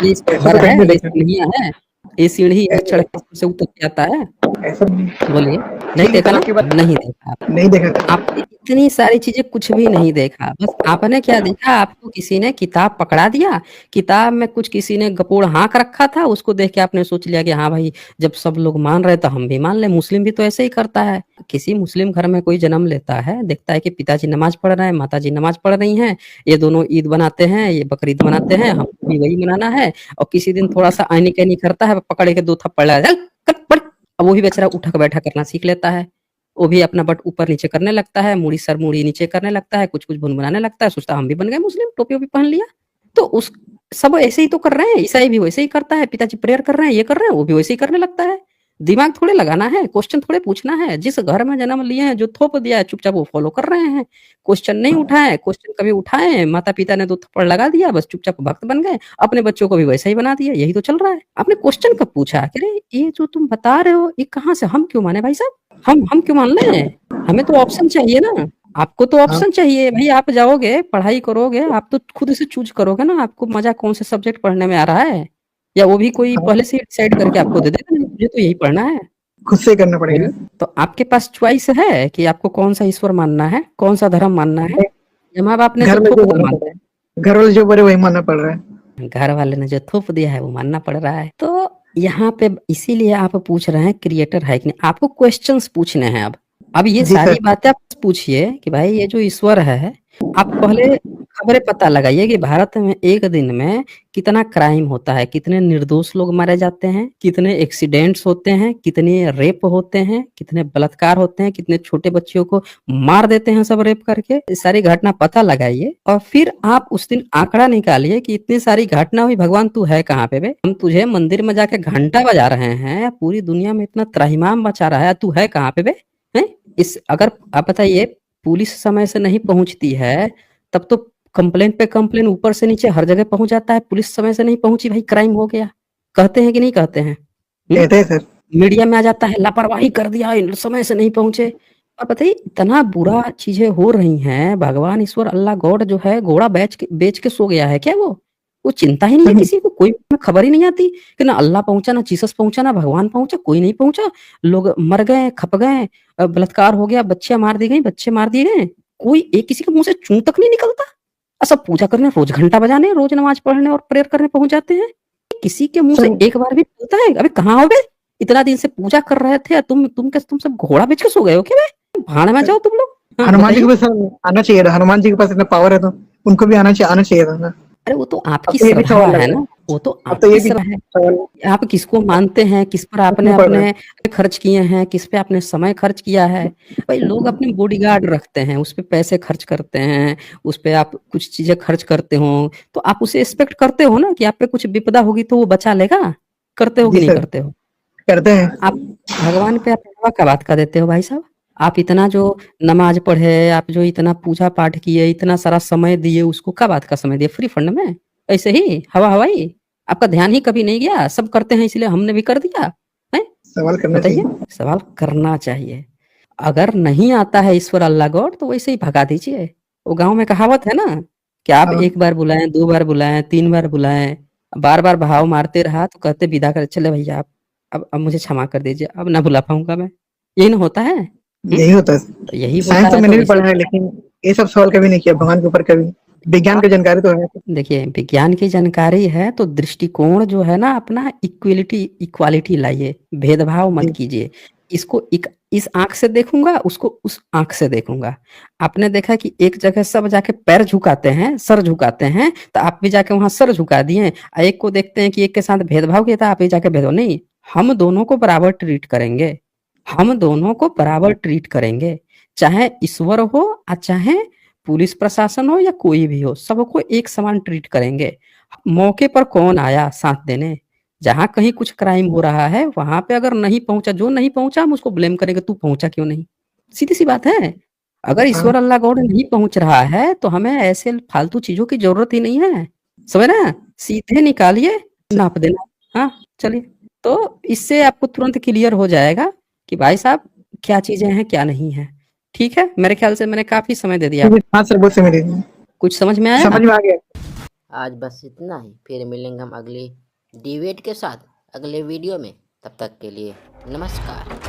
[SPEAKER 1] ये इसका
[SPEAKER 2] ऐसा तो
[SPEAKER 1] घर
[SPEAKER 2] कहीं
[SPEAKER 1] है,
[SPEAKER 2] नहीं
[SPEAKER 1] ये
[SPEAKER 2] देखा,
[SPEAKER 1] सीढ़ियाँ हैं, ये सीढ़ी है चढ़ के से उतर के आता है।
[SPEAKER 2] ऐसा नहीं।
[SPEAKER 1] बोलिए, नहीं
[SPEAKER 2] ठीक है
[SPEAKER 1] देखा
[SPEAKER 2] सर,
[SPEAKER 1] ना?
[SPEAKER 2] आपकी बात
[SPEAKER 1] नहीं देखा आपने।
[SPEAKER 2] नहीं देखा।
[SPEAKER 1] आपने इतनी सारी चीज़ें कुछ भी नहीं देखा। बस आपने क्या देखा, आपको किसी ने किताब पकड़ा दिया, किताब में कुछ किसी ने गपोड़ हाँक रखा था, उसको देख के आपने सोच लिया कि हाँ भाई, जब सब लोग मान रहे हैं तो हम भी मान लें, मुस्लिम भी तो ऐसे ही करता है। किसी मुस्लिम घर में कोई जन्म लेता है, देखता है कि पिताजी नमाज़ पढ़ रहे हैं, माताजी नमाज़ पढ़ रही हैं, ये दोनों ईद मनाते हैं, ये बकरीद मनाते हैं, हमको भी वही मनाना है और किसी दिन थोड़ा-सा आनी-कानी करता है, पकड़ के 2 थप्पड़ लगा, "चल, कर, पढ़।" अब वो भी बेचारा उठक-बैठक करना सीख लेता है। वो भी अपना बट ऊपर-नीचे करने लगता है, सर मूड़ी नीचे करने लगता है, कुछ-कुछ भुनभुनाने लगता है, सोचता है हम भी बन गए मुस्लिम, टोपी-वोपी पहन लिया। तो उस सब ऐसे ही तो कर रहे हैं, ईसाई भी वैसे ही करता है, पिताजी प्रेयर कर रहे हैं, ये कर रहे हैं, वो भी वैसे ही करने लगता है। दिमाग थोड़े लगाना है, क्वेश्चन थोड़े पूछना है, जिस घर में जन्म लिए हैं, जो थोप दिया है, चुपचाप वो फॉलो कर रहे हैं। क्वेश्चन नहीं उठाए, क्वेश्चन कभी उठाए, माता-पिता ने 2 थप्पड़ लगा दिया, बस चुपचाप भक्त बन गए, अपने बच्चों को भी वैसा ही बना दिया, यही तो चल रहा है। आपने क्वेश्चन कब पूछा कि अरे! ये जो तुम बता रहे हो, ये कहाँ से हम क्यों माने भाई साहब? हम क्यों मान लें? हमें तो ऑप्शन चाहिए ना। आपको तो
[SPEAKER 2] हाँ,
[SPEAKER 1] ऑप्शन चाहिए भई आप जाओगे, पढ़ाई करोगे, आप तो खुद से चूज़ करोगे ना, आपको मज़ा कौन से सब्जेक्ट पढ़ने में आ रहा है? या वो भी कोई
[SPEAKER 2] हाँ,
[SPEAKER 1] पहले से ही डिसाइड करके आपको दे देगा, नहीं तुझे तो यही पढ़ना है।
[SPEAKER 2] खुद से ही करना पड़ेगा।
[SPEAKER 1] बोलिए, तो आपके पास चॉइस है कि आपको कौन-सा ईश्वर मानना है, कौन-सा धर्म मानना है? या माँ-बाप ने जो
[SPEAKER 2] घर में
[SPEAKER 1] थोप
[SPEAKER 2] जो
[SPEAKER 1] दिया
[SPEAKER 2] मानना
[SPEAKER 1] मानना
[SPEAKER 2] पड़ रहा है, घर वाले जो बोले वही मानना पड़ रहा है।
[SPEAKER 1] घर वाले ने जो थोप दिया है वो मानना पड़ रहा है। तो यहाँ पे इसीलिए आप पूछ रहे हैं क्रिएटर है कि नहीं, आपको क्वेश्चंस पूछने हैं अब। अब ये
[SPEAKER 2] जी
[SPEAKER 1] सारी
[SPEAKER 2] सर।
[SPEAKER 1] बातें आप पूछिए कि भाई ये जो ईश्वर है, आप पहले खबरें पता लगाइए कि भारत में एक दिन में कितना क्राइम होता है, कितने निर्दोष लोग मारे जाते हैं, कितने एक्सीडेंट्स होते हैं, कितने रेप होते हैं, कितने बलात्कार होते हैं, कितने छोटे बच्चियों को मार देते हैं सब रेप करके। ये सारी घटना पता लगाइए और फिर आप उस दिन आंकड़ा निकालिए कि इतनी सारी घटना हुई, भगवान तू है कहाँ पे बे? हम तुझे मंदिर में जाके घंटा बजा रहे हैं, पूरी दुनिया में इतना त्राहिमाम मचा रहा है, तू है कहाँ पे बे? हैं? इस अगर आप बताइए पुलिस समय से नहीं पहुंचती है, तब तो कंप्लेंट पे कंप्लेंट ऊपर से नीचे हर जगह पहुंच जाता है। पुलिस समय से नहीं पहुंची, भाई क्राइम हो गया। कहते हैं कि नहीं कहते हैं?
[SPEAKER 2] कहते हैं सर।
[SPEAKER 1] मीडिया में आ जाता है लापरवाही कर दिया, समय से नहीं पहुंचे। और बताइए इतना बुरा चीजें हो रही हैं। भगवान ईश्वर अल्लाह गॉड जो है घोड़ा बेच के सो गया है क्या? वो चिंता ही नहीं है किसी को, कोई खबर ही नहीं आती कि ना अल्लाह पहुंचा, ना जीसस पहुंचा, ना भगवान पहुंचा, कोई नहीं पहुंचा। लोग मर गए, खप गए, बलात्कार हो गया, बच्चियां मार दी गई, बच्चे मार दिए गए, कोई एक किसी के मुंह से चूं तक नहीं निकलता। सब पूजा करने, रोज घंटा बजाने, रोज नमाज पढ़ने और प्रेयर करने पहुंच जाते हैं। किसी के मुंह से एक बार भी निकलता है? अबे कहाँ हो बे? इतना दिन से पूजा कर रहे थे, तुम सब घोड़ा बेच के सो गए हो क्या बे? भाड़ में जाओ तुम लोग। हाँ,
[SPEAKER 2] हनुमान जी के
[SPEAKER 1] बताइए।
[SPEAKER 2] पास आना चाहिए था। हनुमान जी के पास इतना पावर है तो उनको भी आना चाहिए था ना।
[SPEAKER 1] अरे वो तो
[SPEAKER 2] अब
[SPEAKER 1] आपकी
[SPEAKER 2] तो ये भी
[SPEAKER 1] श्रद्धा
[SPEAKER 2] सवाल लग
[SPEAKER 1] है
[SPEAKER 2] रहा
[SPEAKER 1] ना,
[SPEAKER 2] है।
[SPEAKER 1] वो तो
[SPEAKER 2] अब तो ये
[SPEAKER 1] आपकी
[SPEAKER 2] भी
[SPEAKER 1] श्रद्धा है।
[SPEAKER 2] सवाल
[SPEAKER 1] आप किसको मानते हैं, किस पर आपने
[SPEAKER 2] पूछना पड़ रहा है।
[SPEAKER 1] अपने खर्च किए हैं, किस पे आपने समय खर्च किया है। भाई लोग अपने बॉडीगार्ड रखते हैं, उस पे पैसे खर्च करते हैं, उस पे आप कुछ चीजें खर्च करते हो, तो आप उसे एक्सपेक्ट करते हो ना कि आप पे कुछ विपदा होगी तो वो बचा लेगा। करते हो कि
[SPEAKER 2] जी
[SPEAKER 1] नहीं
[SPEAKER 2] सर,
[SPEAKER 1] करते हो?
[SPEAKER 2] करते हैं।
[SPEAKER 1] आप भगवान पे आप भरोसा का बात कर देते हो भाई साहब। आप इतना जो नमाज पढ़े, आप जो इतना पूजा पाठ किए, इतना सारा समय दिए, उसको क्या बात का समय दिए? फ्री फंड में ऐसे ही हवा हवाई? आपका ध्यान ही कभी नहीं गया, सब करते हैं इसलिए हमने भी कर दिया है।
[SPEAKER 2] सवाल करना
[SPEAKER 1] बताइए,
[SPEAKER 2] चाहिए।
[SPEAKER 1] सवाल करना चाहिए। अगर नहीं आता है ईश्वर अल्लाह गॉड तो वैसे ही भगा दीजिए। वो गांव में कहावत है ना कि आप
[SPEAKER 2] हाँ,
[SPEAKER 1] एक बार बुलाएं, 2 बार बुलाएं, 3 बार बुलाएं, बार बार भाव मारते रहा तो कहते विदा कर चले भैया, आप अब मुझे क्षमा कर दीजिए, अब ना बुला पाऊंगा मैं। यही ना होता है।
[SPEAKER 2] यही होता है।
[SPEAKER 1] तो यही होता
[SPEAKER 2] साइंस तो
[SPEAKER 1] है, तो
[SPEAKER 2] मैंने भी
[SPEAKER 1] वैसे
[SPEAKER 2] पढ़ा है, लेकिन ये सब सवाल कभी नहीं किया भगवान के ऊपर कभी। विज्ञान की जानकारी तो है।
[SPEAKER 1] देखिए विज्ञान की जानकारी है तो दृष्टिकोण जो है ना अपना इक्वालिटी लाइए, भेदभाव मत
[SPEAKER 2] जी।
[SPEAKER 1] कीजिए। इसको इस आंख से देखूंगा, उसको उस आंख से देखूंगा। आपने देखा कि एक जगह सब जाके पैर झुकाते हैं, सर झुकाते हैं, तो आप भी जाके वहां सर झुका दिए। एक को देखते हैं कि एक के साथ भेदभाव किया था, आप भी जाके भेदभाव नहीं। हम दोनों को बराबर ट्रीट करेंगे, हम दोनों को बराबर ट्रीट करेंगे। चाहे ईश्वर हो और चाहे पुलिस प्रशासन हो या कोई भी हो, सबको एक समान ट्रीट करेंगे। मौके पर कौन आया साथ देने? जहां कहीं कुछ क्राइम हो रहा है वहां पे अगर नहीं पहुंचा, जो नहीं पहुंचा हम उसको ब्लेम करेंगे, तू पहुंचा क्यों नहीं? सीधी सी बात है। अगर
[SPEAKER 2] हाँ,
[SPEAKER 1] ईश्वर अल्लाह गॉड नहीं पहुंच रहा है तो हमें ऐसे फालतू चीजों की जरूरत ही नहीं है। समझ ना, सीधे निकालिए, नाप देना। हाँ, चलिए। तो इससे आपको तुरंत क्लियर हो जाएगा कि भाई साहब क्या चीजें हैं क्या नहीं है। ठीक है, मेरे ख्याल से मैंने काफी समय दे दिया
[SPEAKER 2] ठीक है।
[SPEAKER 1] आपको।
[SPEAKER 2] हाँ सर, बहुत समय दीजिए।
[SPEAKER 1] कुछ समझ में आया?
[SPEAKER 2] समझ में आ गया।
[SPEAKER 8] आज बस इतना ही, फिर मिलेंगे हम अगली डिबेट के साथ अगले वीडियो में। तब तक के लिए नमस्कार।